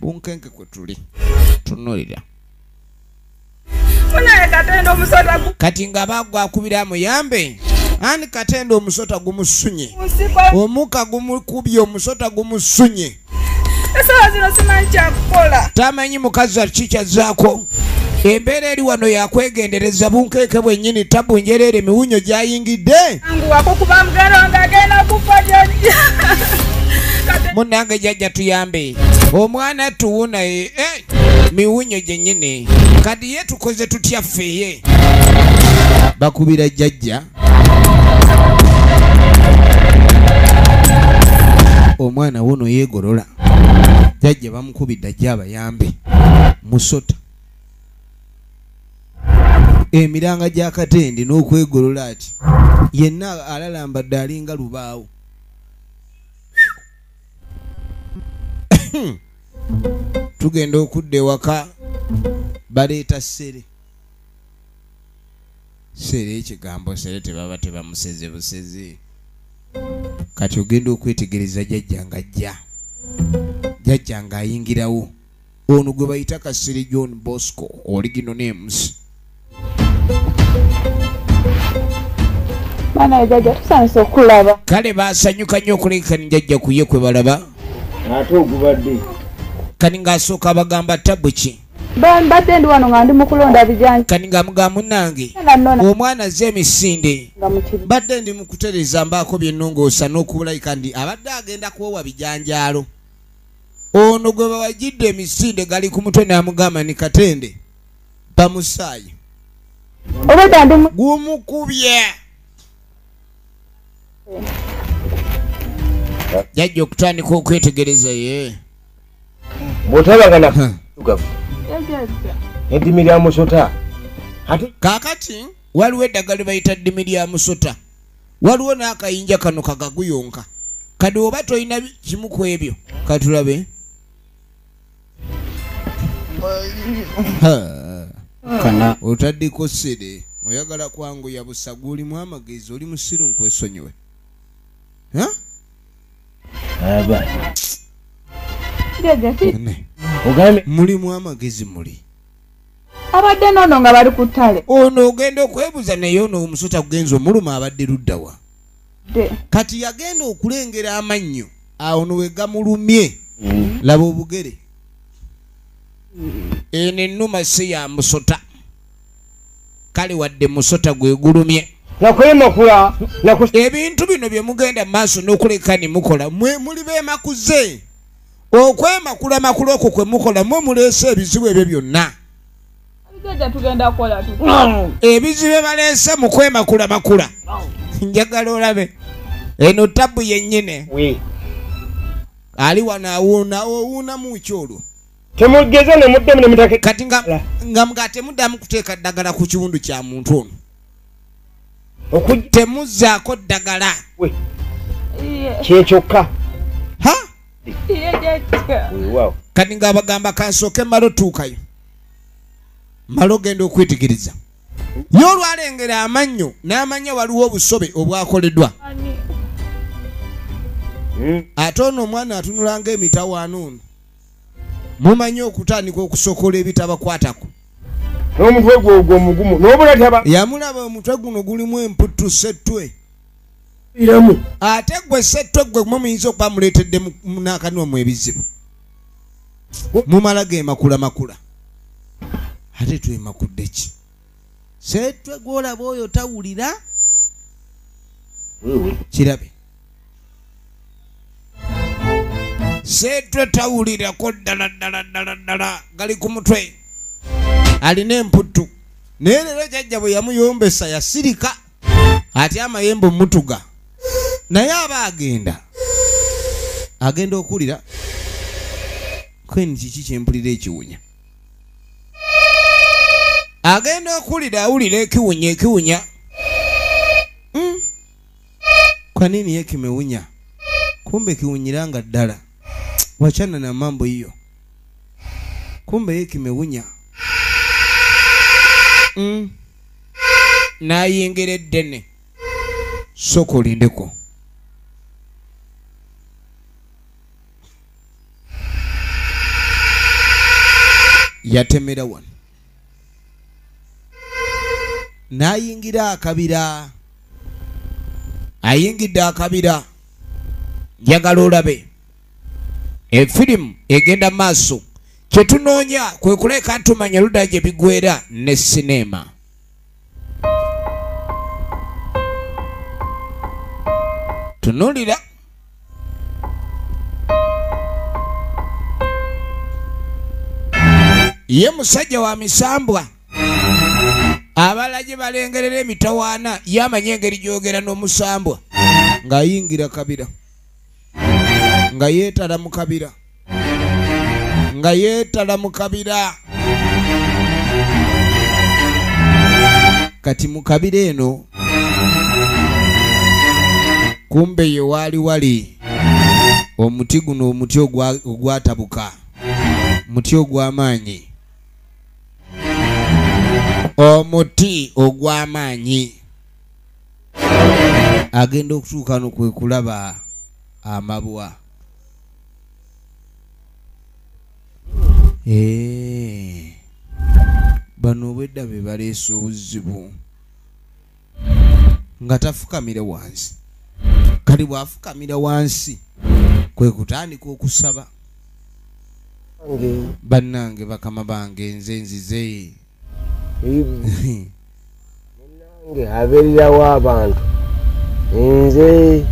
bunkenke kwe tuli tunulira kati nga bagwakubira amuyambe ani katende omusota gumusunye omuka gumukubye omusota gumusunye tamanyi mukazi akikyazaako embeera eri wano yakwegendereza bunkeeke bwennyini tabunjereere miwunyo gyayingidde munange jjajja tuyambe omwana tuwuna miwunyo gyennyini kadi ye tukoze tutya ffeeye bakubira jjajja omwana wono yeegolola jjajja bamukubidde ajja abayambe musota emiranga gya katende n'okwegolola ati yenna alalambadde alinga lubaawo tugenda okudda ewaka baleeta sere ekigambo sere tebaba tebamuseze buseze kati ogenda okwetegereza jjajja nga jjajja nga ayingirawo ono gwe bayita Kasiri John Bosco original names Mana jjajja tusanze okulaba kale basanyuka nnyo okulekani jjajja kuye kwe balaba ate ogubadde kani ng'asooka abagamba tabu ki mbadde ndi wano nga ndi mu kulonda bijanja kani ng'amugamba munnange omwana azze emisinde badde ndi mu kutereza mbaako byennongoosa n'okubulayika ndi abadde agenda kuwowa bijanjaalo ono gwe bawagidde emisinde gali ku mutwe n'amugamba ni katende bamusaayi obadde ndi gumukubye jjajja okutandika okwetegereza ye bw'otabagana eddimi lya musota ate kaakati waliwo eddagala bayita ddimi lya musota waliwo n'akayinja kano kagaguyonka kadi oba tolina kimu ku ebyo katulabe kana otaddeko sere oyagala kwanguya busa gulimu amagezi oli musiru nkwesonyiwe aba ogambe mulimu amagezi muli abadde nono nga bali ku ttale ono ogenda okwebuza naye ono omusota gugenza omuluma abadde luddawa kati yagenda okulengera amannyo awo no we gamulumye laba obugere eno ennuma si ya musota kale wadde musota gwegulumye nakwemakula ebintu bino bye mugenda maaso n'okuleka ne mukola muli beemakuze okwemakula makula okwo kwe mukola mwe muleese ebizibu ebyo byonna Jajja tugenda kola tu. Ebizibe baleese mu kwemakula makula. Njagala olabe. Eno tabu yennyine. We. Ali owuuna mu kyolwo. Temugeze ne muddemu ne mutake. Kati nga mugate muddamu kuteeka ddagala ku kiwundu kya muntu ono. Temuzzaako ddagala. We. Kyekyokka. Ha? Jajja. Wow. Kati nga bagamba kansooke malo tuukayo. Malo genda okwetegereza. Y'olwalengera amannyo n'amanya waliwo obusobe obwakoleddwa. Ate ono omwana atunulanga emitawaana ono. Mumanyi okutandika okusokola ebitabakwatako. N'omutwe gwo omugumu n'obula taba. Yamulaba omutwe guno gulimu emputtu ssettwe. Iramu. Ate gwe ssettwe gwe muyinza okuba muleetedde n'akanwa mu ebizibu. Mumala ge makula. Ate twemakudde ki? Ssettwe gw'olaba oyo tawulira. Kirabe. Ssettwe tawulirako ddala gali ku mutwe. Alina emputtu. Naye leero jjajja bwe yamuyombesa yasirika. Ate amayembe mutuga. Naye aba agenda okulira. Kweni kiki kyempulira ekiwunya. Agenda okulira awulira ekiwunya. Kwa nini yeye kimewunya? Kumbe kiwunyiranga ddala. Wachana na mambo hiyo. Kumbe yeye kimewunya. Nayingire ddene. Soko lindeko. Yatemera wano. Nayingira akabira. Ayingidde akabira. Njagala olabe. Efirimu egenda maaso. Kyetunoonya kwe kuleka tumanya ludda gye bigwera ne sinema. Tunulira. Ye musajja wa misambwa. Abalagi balengerera emitawaana yamanya engeri gyogera n'omusambwa. Ng'ayingira kabira. Nga yeetala mu kabira. Kati mu kabira eno kumbe ye wali omuti guno omuti ogwatabuka. Muti ogw'amaanyi. Omuti ogw'amaanyi. Agenda okutuuka no kwe kulaba amabwa. Bano obwedda be baleese obuzibu. Nga tafukamira wansi. Kati bw'afukamira wansi kwe kutandika okusaba. Bannange bakama bange nze nzize. Munnange abeererawo abantu. Nze.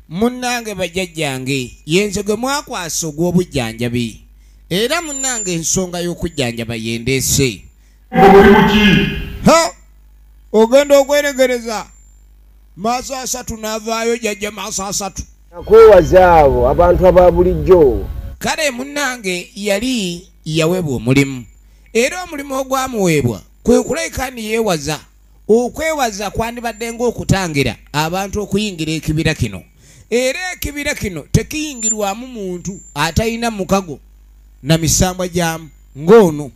Munnange bajjajjange yenze gwe mwakwasa ogw'obujjanjabi. Era munnange ensonga y'okujjanjaba yendeese. Ha! Ogenda okweregereza. Maaso 3 n'avaayo jjajja maaso 3. Nakwewaza abo abantu aba bulijjo. Kale munnange yali yaweebwa omulimu. Era omulimu ogwamuweebwa kwe kuleka ni yeewaza. Okwewaza kwandibadde ng'okutangira abantu okuyingira ekibira kino. Era ekibira kino tekiyingirwamu muntu atalina mukago na misambwa gyamu ng'ono.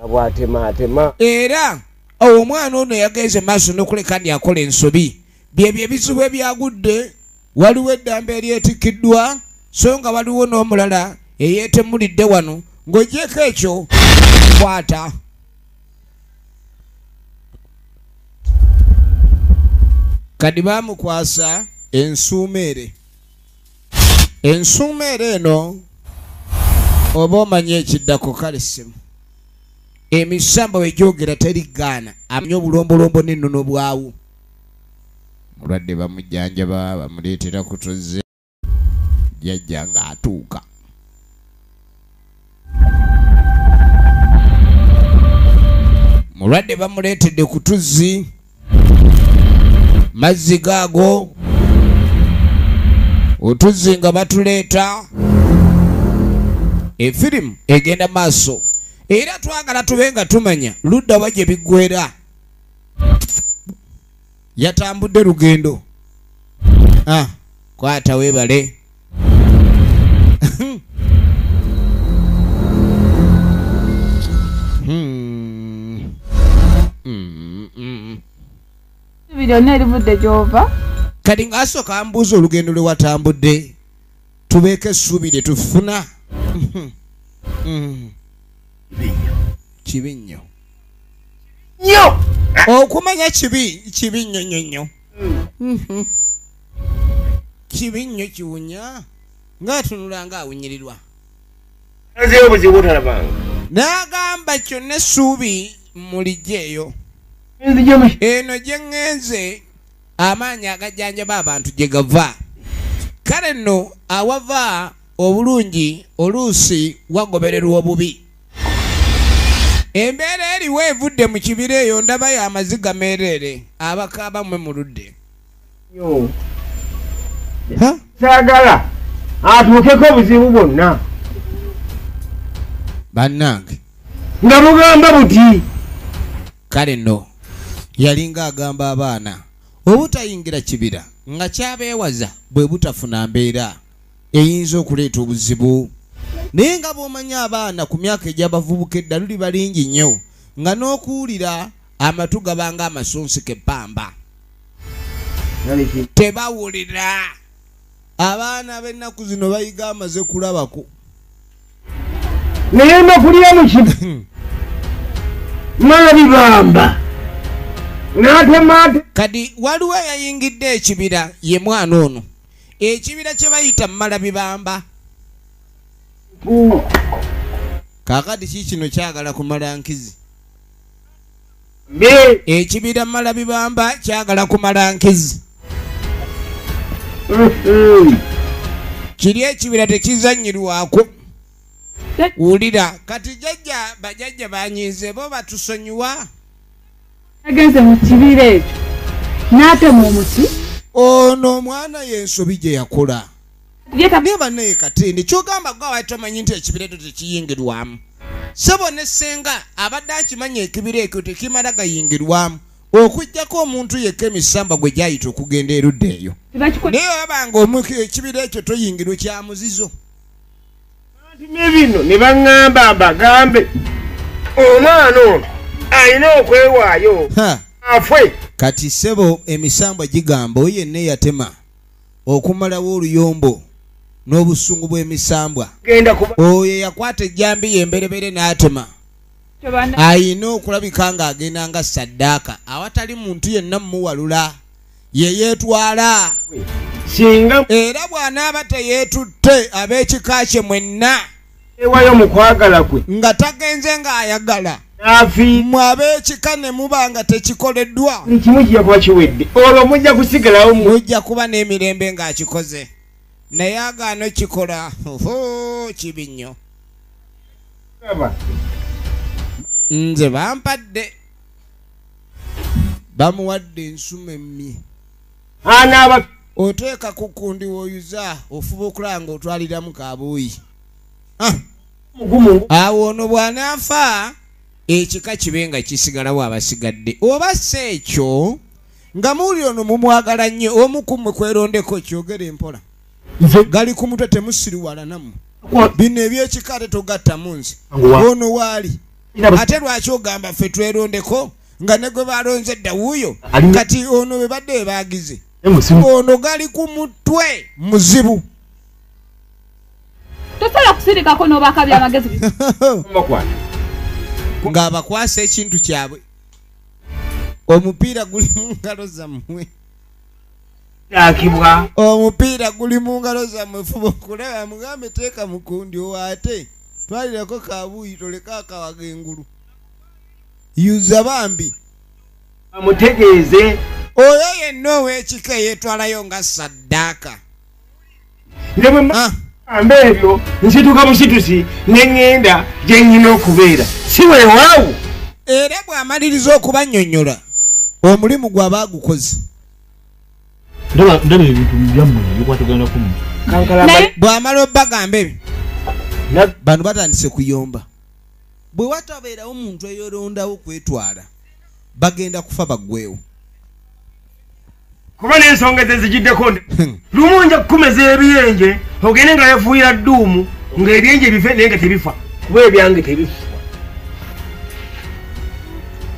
Bw'atema. Era omwana ono yagenze maaso n'okuleka ndi akola ensobi. Byebyo ebizibu ebyagudde. Waliwo eddamba eryetikiddwa so nga waliwo n'omulala eyeetemulidde wano ng'ogyeko ekyo kwata. Kadi baamukwasa ensuumeere. Ensuumeere eno oba omanye ekiddako kale simu. Emisamba wegyogera terigaana amanye obulombolombo n'ennono bwawu. Mulwadde bamujjanjaba bamuleetera kutoze jjajja ng'atuuka. mulwadde bamuleetedde ku tuzzi mazzi gaago otuzzi nga batuleeta efirimu egenda maaso era twagala tube nga tumanya ludda wa gye biggwera yatambudde lugendo kwata weebale byonna erivudde gy'ova kati ng'asooka ambuuza olugendo lwe watambudde tubeeko essuubi lye tufuna kibi nnyo okumanya kibi nnyo kibi nnyo kiwunya ng'atunula ng'awunyirirwa n'agamba kyonna essuubi mulijjeeyo eno gye ŋŋenze amaanyi agajjanjaba abantu gye gava kale nno awava obulungi oluusi wagobererwa obubi embeera eriwo evudde mu kibira eyo ndabayo amaziga meereere abakaaba mwe muludde saagala atuukeko obuzibu bwonna bannange nga mugamba buti kale nno yalinga agamba abaana obutayingira kibira nga kyabeewaza bwe butafuna mbeera eyinza okuleeta obuzibu naye nga bw'omanya abaana ku myaka egy'abavubuka edda luli balingi nnyo nga n'okuwulira amatu gabanga amasonsike ppamba tebawulira abaana b'ennaku zino bayiga amaze kulabako naye nokulya mu kibi mala bibamba n'atemaate kati waliwo eyayingidde ekibira ye mwana ono ekibira kye bayita mmala bibamba kaakati ki kino kyagala kumala nkizi ekibira mmala bibamba kyagala kumala nkizi kiri ekibira tekizanyirwako wulira kati jjajja bajjajja banyize bo batusonyiwa agenze mu kibira ekyo n'atema omuti ono omwana y'ensobi gye yakola naye bannaye katende kyogamba gwe awaite omanyi nti ekibira ekyo tekiyingirwamu sebo ne senga abadde akimanya ekibira ekyo tekimala gayingirwamu okujjako omuntu yekka emisamba gwe gyayita okugenda erudda eyo naye wabanga omuka ekibira ekyo toyingirwa kya muzizo bino ne baŋŋamba mbagambe omwana ono alina okwewaayo afwe kati sebo emisambwa gigamba oyo yenna yatema okumalawo oluyombo n'obusungu bw'emisambwa oyo yakwata ejjambi y'emberebere n'atema ayina okulabika ng'agenda nga saddaaka awatali muntu yenna mumuwalula ye yeetwala era bw'anaaba teyeetutte ab'ekika kye mwenna ewayo mu kwagala kwe nga tagenze ng'ayagala mwe ab'ekika ne muba nga tekikoleddwa buli kimu kijja kuba kiwedde olwo mujja kusigalawo mujja kuba n'emirembe ng'akikoze naye agaano kikola kibi nnyo nze bampadde bamuwadde ensuma emmi anaaba oteeka ku kundi woyuza ofuba okulaba ng'otwaliramu kabuuyi awo ono bw'anaafa ekika kibe nga kisigalawo abasigadde oba si ekyo nga muwuli ono mumwagala nnyo omu ku mmwe kwerondeko kyogera empola gali ku mutwe temusiriwala nammwe bino ebyekika ate togattamu nze ono waali ate lwaki ogamba ffe twerondeko nga ne gwe balonze edda wuuyo kati ono be badde bebaagize ono gali ku mutwe muzibu tosobola kusirikako n'obakabya amagezi ng'abakwasa ekintu kyabwe omupiira guli mu ngalo zammwe akibwa omupiira guli mu ngalo zammwe fuba okulaba mugambe teeka mukundi owaate twalireko kabuuyi toleka akawaga engulu yuza bambi amutegeeze oyo yenna ow'ekika yeetwalayo nga saddaaka ne bwe mba ebyo nsituka busitusi ne ŋŋenda gye nnyina okubeera si weewaawo era bw'amaliriza okubannyonnyola omulimu gw'aba agukoze. ndaba ebintu byammwe bikwatagana kumu bw'amala obbagamba ebyo bano batandise kuyomba. bwe watabeerawo omuntu eyorondawo kwetwala bagenda kufa baggwewo. kuba n'ensonga ezezigiddeko lumu nja kukumeza ebiyenje ogende nga yafuuyira dduumu ng'ebyenje bife naye nga tebifa kuba ebyange tebifa.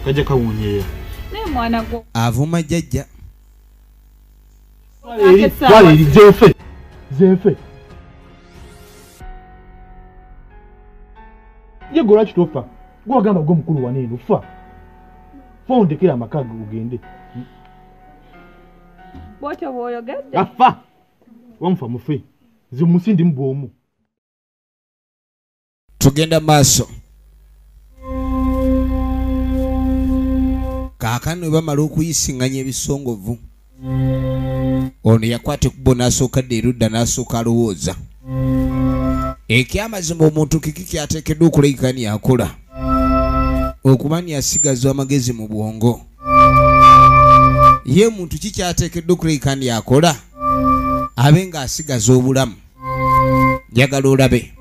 kajja kawunyeeya naye mwana gwo avuma jjajja. twala eri zeefe ye gwe lwaki tofa gwe wagamba gwe mukulu waneeno fa ondekera amaka ge ugende bwotyo bw'oyogedde afa wamufa mufe nze musindi mu bw'omu. tugenda maaso. kaakano we bamala okuyisiŋŋanya ebisongovu ono yakwata ekkubo n'asooka dde erudda n'asooka alowooza. ekyamazima omuntu kiki kyateekeddwa okuleikani akola okuba yasigaza amagezi mu bwongo. ye muntu kikyateekeddwa okuleikani akola abe ng'asigaza obulamu. njagala olabe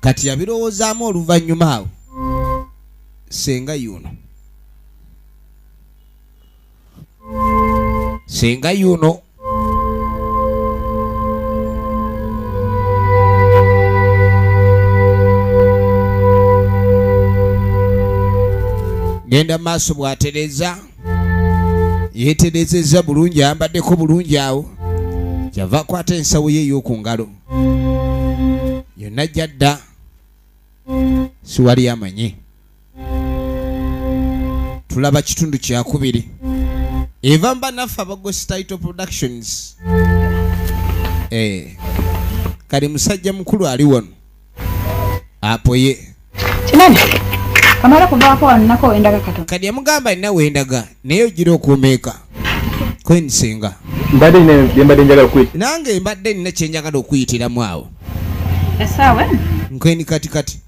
kati yabirowoozaamu oluvannyuma awo senga yuno genda maaso bw'atereza yeeterezeza bulungi ayambaddeko bulungi awo kyava akwata ensawo ye ey'oku ngalo yonna jjadda siwali amanyi. tulaba kitundu kyakubiri eva mba naffe abagosi Title Productions. kali musajja mukulu ali wano apo ye kinani kamala kuvaako wannako wendaga katono kadi yamugamba nina wendaga naye ogira okuumeeka kwenisenga mbadde nina byembadde njagala okuyita nange mbadde nina kyenjagala okuyitiramu awo esaawa nkweni katikati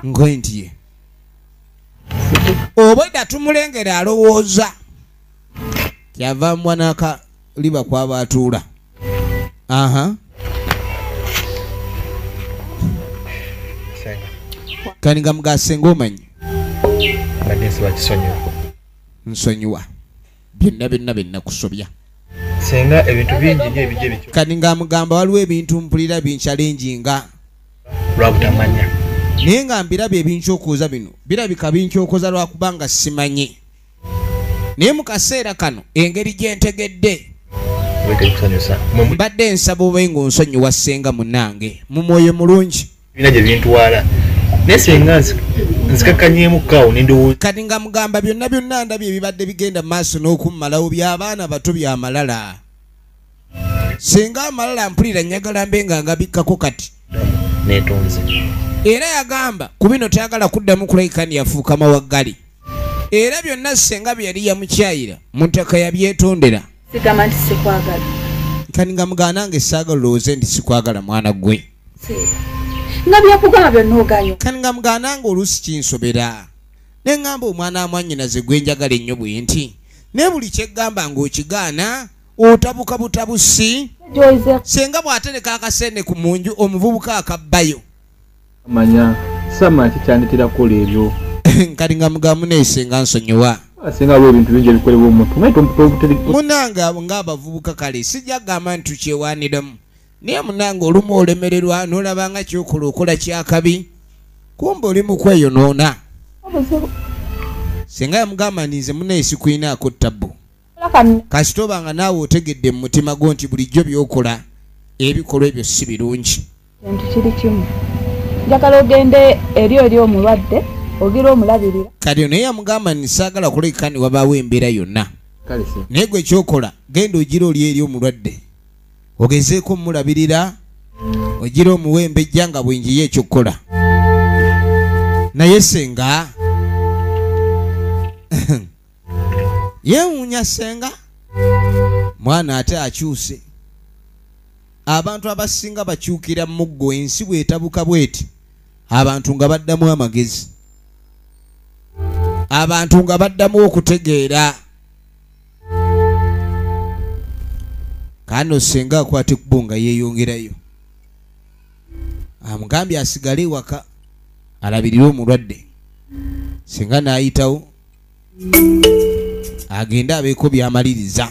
nkweni ye obwedda tumulengera alowooza kyava mwanaka liba kwaba atuula. kani nga mugasenga omanyi nsonyiwa byonna byennakusobya senga ebintu bingi nyo ebijje bityo kani nga mugamba waliwo ebintu mpulira binkyalenjinga lwabutamanya naye nga mbirabye ebinkyokoza bino birabika binkyokoza lwakubanga simanyi. naye mu kaseera kano engeri gye ntegedde mbadde nsaba obe ng'onsonyiwa senga munnange mu mwoyo mulungi bina gye bintwala naye senga nzikakanyeemukaawo nendowooza kati nga mugamba byonna ndabye ebibadde bigenda maaso n'okummalawo by'abaana bato byamalala. senga amalala mpulira njagala mbe nga ngabikkako kati neetonze era yagamba ku bino tayagala kuddamu kulaikani yafuuka mawaggali era byonna senga bye yali yamukyayira mu ntaka yabyetondera. sigamba nti sikwagala kani nga mugana nange saagala olowooze nti sikwagala mwana gwe nga byakugamba byonna oganyo kani nga mugana nange oluusi kinsobera ne ŋŋamba omwana amwannyinaze gwe njagala ennyo bwe nti naye buli kyeggamba ng'okigaana otabuka butabusi senga bw'atereka akasende ku munju omuvubuka akabbayo manya sama kikyandetera kukola ebyo kati nga mugamu neesenga nsonyiwa asinga abo ebintu bingi ebikolebwa omuntu munange ng'abavubuka kale sijja kugamba nti tukyewaaniramu naye munange olumu olemererwa n'olaba nga kyokola okola kyakabi kumba oli mu kweyonoona. senga yamugamba nti nze muneesi kwinaako ttabu kasita oba nga naawe otegedde mu mutima gwo nti bulijjo by'okola ebikolwa ebyo si birungi. kintu kiri kimu njagala ogende eri omulwadde ogira omulabirira kati naye yamugamba nti saagala kulekani wabaawo embeera yonna naye gwe ekyokola genda ogira oli eri omulwadde ogezeeko omulabirira ogira omuwembejja nga bwenjiye ekyokukola. naye senga yeewuunya senga mwana ate akyuse. abantu abasinga bakyukira muggo ensi bwetabuka bweti abantu nga baddamu amagezi. abantu nga baddamu okutegeera kano senga akwate kubunga yeeyongerayo amugambye asigale waka alabirire omulwadde senga n'ayitawo agende abeeko byamaliriza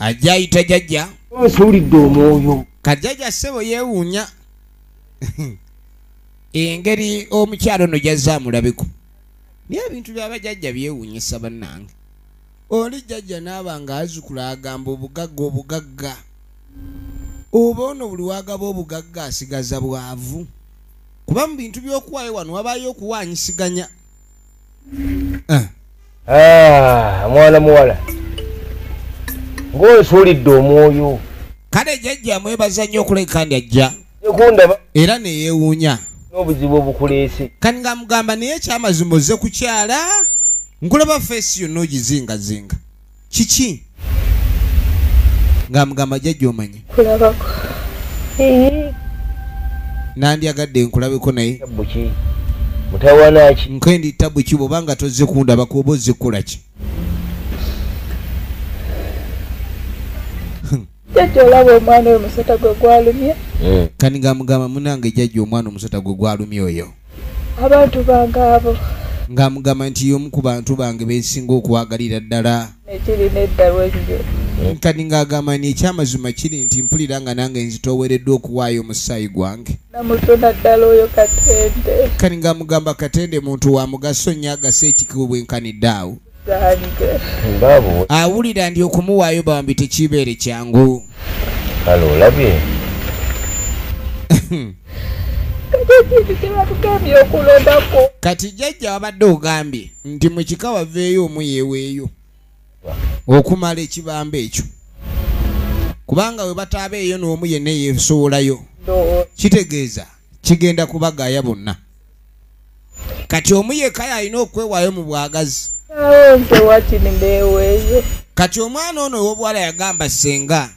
ajja ayita jjajja nsuulidde omwoyo kajjajja ssebo yeewuunya engeri omukyalo no gyazzaamulabeko naye ebintu by'abajjajja byewuunyisa bannange oli jjajja naaba nga azukula agamba obugagga oba ono buli wagaba obugagga asigaza bwavu kuba mu bintu by'okuwaayo wano wabaayo okuwaanyisiganya mwana muwala ng'onsuulidde omwoyo kale jjajja amwebaza nnyo okuleka ndi ajja nekundaba era neyeewuunya n'obuzibu obukuleese kani nga mugamba naye ekyamazima ozze kukyala nkulaba feesi yonna ogizingazinga kiki nga mugamba jjajja omanyi kulabako nandyagadde nkulabeko naye tabuki mutawanaki nkendi tabuki bwobanga tozze kundaba kuba ozze kukola ki jjajja olaba omwana oyo musota gwe gwalumye kani nga mugamba munange jjajja omwana omusota gwe gwalumye oyo abantu bange abo nga mugamba nti y'omu ku bantu bange beesinga okwagalira ddala nekirina eddalwa ennyo kani ng'agamba ni ekyamazima kiri nti mpulira nga nange nzitoowereddwa okuwaayo omusaayi gwange namusona ddala oyo Katende kani nga mugamba Katende muntu wa mugaso nnyo agasa ekikubu bwenkanidde awo mbaabo awulira ndi okumuwaayo bambi tekibeere kyangu kale olabye tebatugambye okulondako kati jjajja wabadde ogambye nti mu kika waveeyo omu yeeweeyo okumala ekibamba ekyo kubanga we bataabeeyo n'omu yenna yeesowolayo kitegeeza kigenda kubagaaya bonna kati omu yekka alina okwewaayo mu bwagazi nze wakini mbeeweeyo kati omwana ono ow'obuwala yagamba senga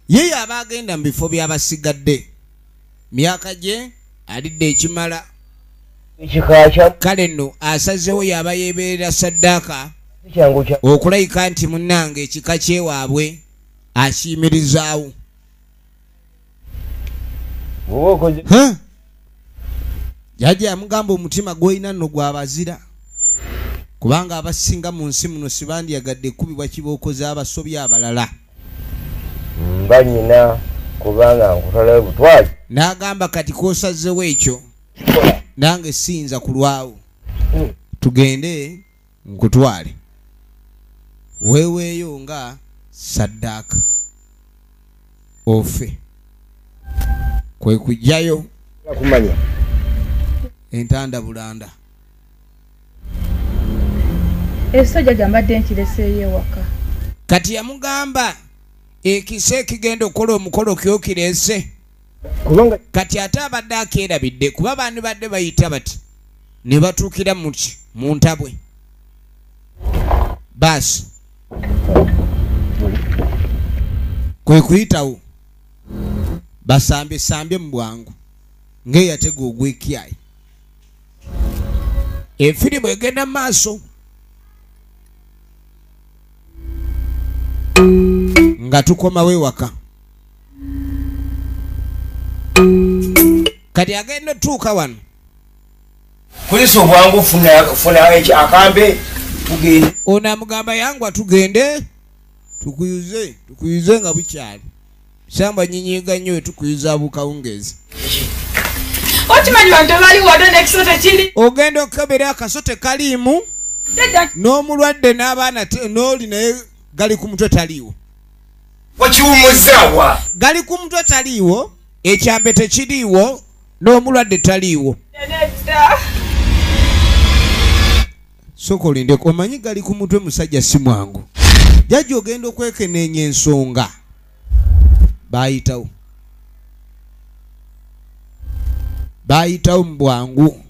ye yaba agenda mu bifo by'abasigadde myaka gye alidde ekimala ekikakya kale nno asazewo yaba yeebeerera saddaaka kyangu kya okulayika nti munnange ekika kyewaabwe akiyimirizaawo oba okoze jjajja yamugamba omutima gw'olina nno gwabazira kubanga abasinga mu nsi muno sibandyagadde ekkubibwa kibookoze abasobya abalala mba nyina kubanga nkutalayo butwazi n'agamba kati k'osazewo ekyo nange siyinza kulwawo tugende nkutwale weeweeyo nga saddaaka ofe kwe kujjayo kumanya entanda bulanda ekisajja gyambadde nkireseeyo ewaka kati yamugamba ekisa ekigenda okukola omukolo kyokireese kubanga kati ate abadde akeerabidde kuba bandi badde bayita bati ne batuukira muki mu ntabwe baasi kwe kuyitawo basambe mu bwangu ng'eyatega ogw'ekyayi. Efirimu egenda mu maaso nga tukomawo ewaka. Kati agenda otuuka wano. Kulisa obwangu funa akambe tugende. Ono amugamba yangwa tugende tukuyuze nga bukyali. Samba nyinyiga nnyo tukuyuza bukawungezi. Okimanyi wantu baliwo ate n'ekisote kiri. Ogenda okukebera akasote kaliimu n'omulwadde n'abaana n'oli naye gali ku mutwe taliiwo. Wakiwumuzaawa. Gali ku mutwe taliiwo, ekyambe tekiriiwo, n'omulwadde taliiwo. Sokolinde omanyi gali ku mutwe musajja si mwangu. Jajja ogenda okwekeneenya ensonga. Bayitawo mu bwangu.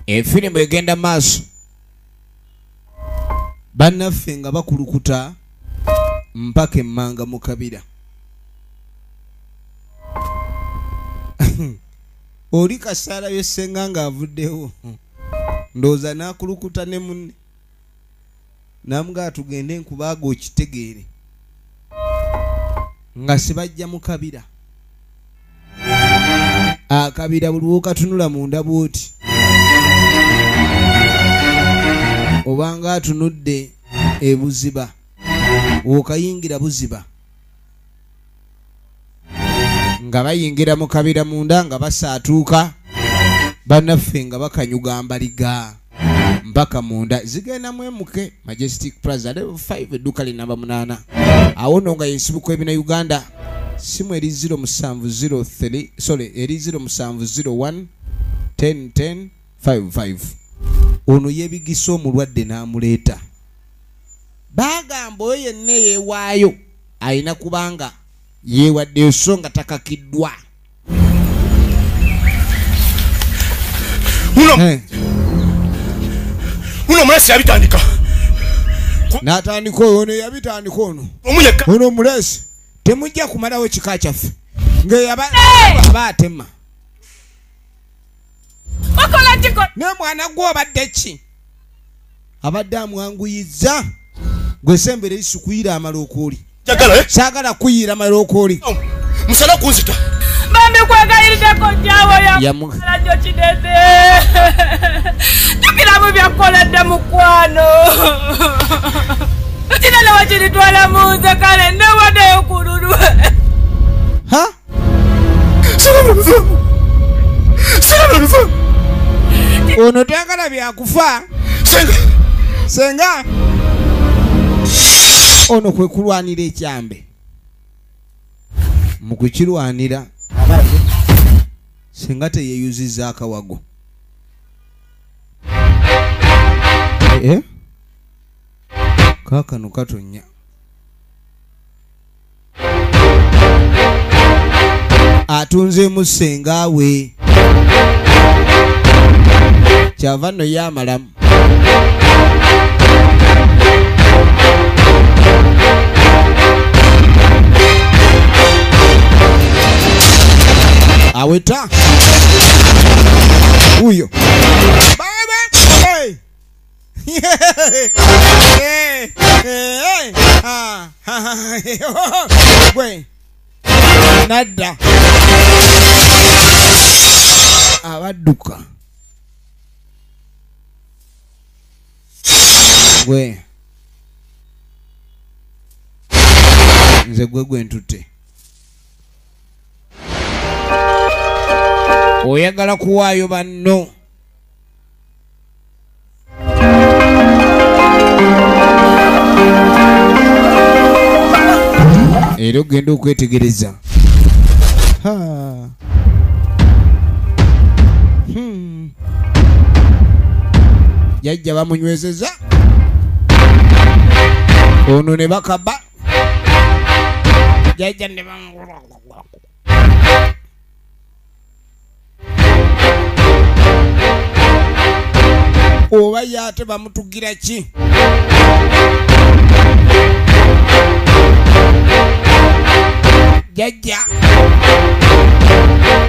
Efirimu egenda maaso. Bannaffe nga bakulukuta mpaka emmanga mu kabira. Oli kasaala y'essenga ng'avuddewo. Ndowooza n'akulukuta ne munne. Namugaa tugende nkubaaga okitegeere. Nga sibajja mu kabira. Akabira buli w'okatunula munda bw'oti. Obanga atunudde ebuziba. W'okayingira buziba. Nga bayingira mu kabira munda nga basaatuuka. Bannaffe nga bakanyuga mbaliga mpaka munda zigenda mwemuke Majestic Plaza level 5 edduuka linamba 8 awo no nga yensibuko ebina Uganda simu eri 0703 eri 0701 10 55 ono yebigisa omulwadde n'amuleeta bagamba oyo yenna yeewaayo ayina kubanga yeewaddeyo so nga takakiddwa. Uno mulesi yabitandika. Natandika ono yabitandika ono. Ono mulesi temujja kumalawo kika kyaffe. Ng'abatema. Wakola kiko. Ne mwana gwo obadde ki? Abadde amwanguyizza. Gwe sembere isukuyira amalokoli. Saagala kuyiira amalokoli. Musala kunzita. Mami kwegayiride kojjawo yamukalajjo kidede. Tukiramu byakoledde mukwano. Kinala wakiritwala munze kale newaddeyo kululwe. Ha? Ono toyagala byakufa. Senga. Ono kwe kulwanira ekyambe. Mu kukirwanira senga teyeyuzizza akawago. Kaakano katonya. Atunzeemu senga we. Kyava nno y'amalamu. Aweta huyo baba hey we nada abadduka we nze gwe ntute. Oyagala kuwaayo banno. Era ogenda okwetegereza. Jajja bamunywezeza. Ono ne bakaba. Jajja ne bangula. oba yate bamutugira ki jajja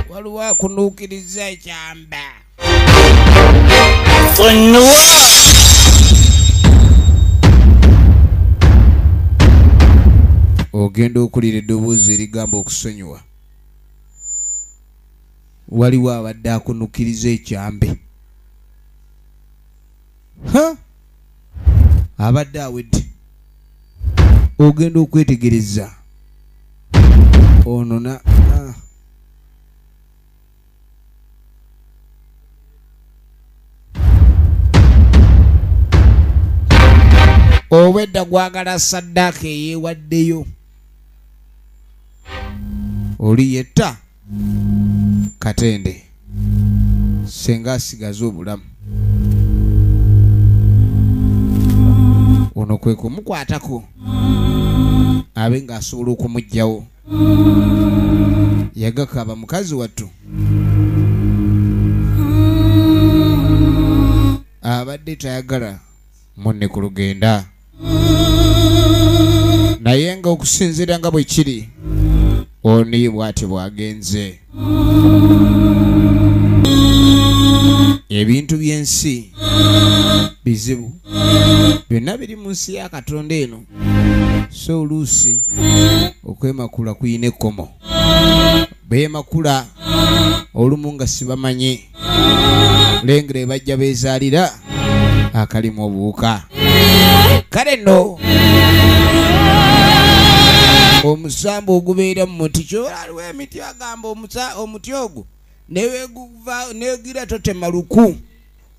waliwo akunuukiriza ekyamba ogenda okulira eddoboozi erigamba okusonyiwa waliwo abadde akunukiriza ekyambe abadde awedde ogenda okwetegereza ono na obwedda gwagala saddaaka eyeewaddeyo oli yetta Katende senga asigaza obulamu ono kwe kumukwatako abe ng'asobola okumuggyawo yagakaba mukazi wattu abadde tayagala munne ku lugenda naye nga okusinziira nga bwe kiri oni bw'ati bwagenze ebintu by'ensi bizibu byonna biri mu nsi ya Katonda eno so oluusi okwemakula kuyina ekkomo beemakula olumu nga sibamanyi lengera ebajja beezaalira akalimu obuwuka kale nno omusambu ogubeera mu muti kyolaliwo emiti agamba omuti ogwo negira totema luku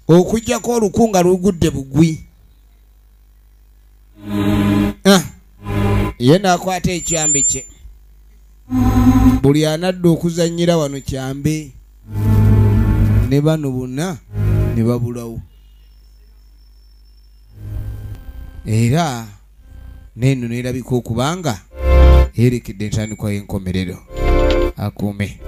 okujjako oluku nga lugudde bugwi ye naakwata ekyambe kye buli anadda okuzannyira wano kyambe ne bano bonna ne babulawo era neno neerabika okubanga yerekedde entandikwa y'enkomerero akuume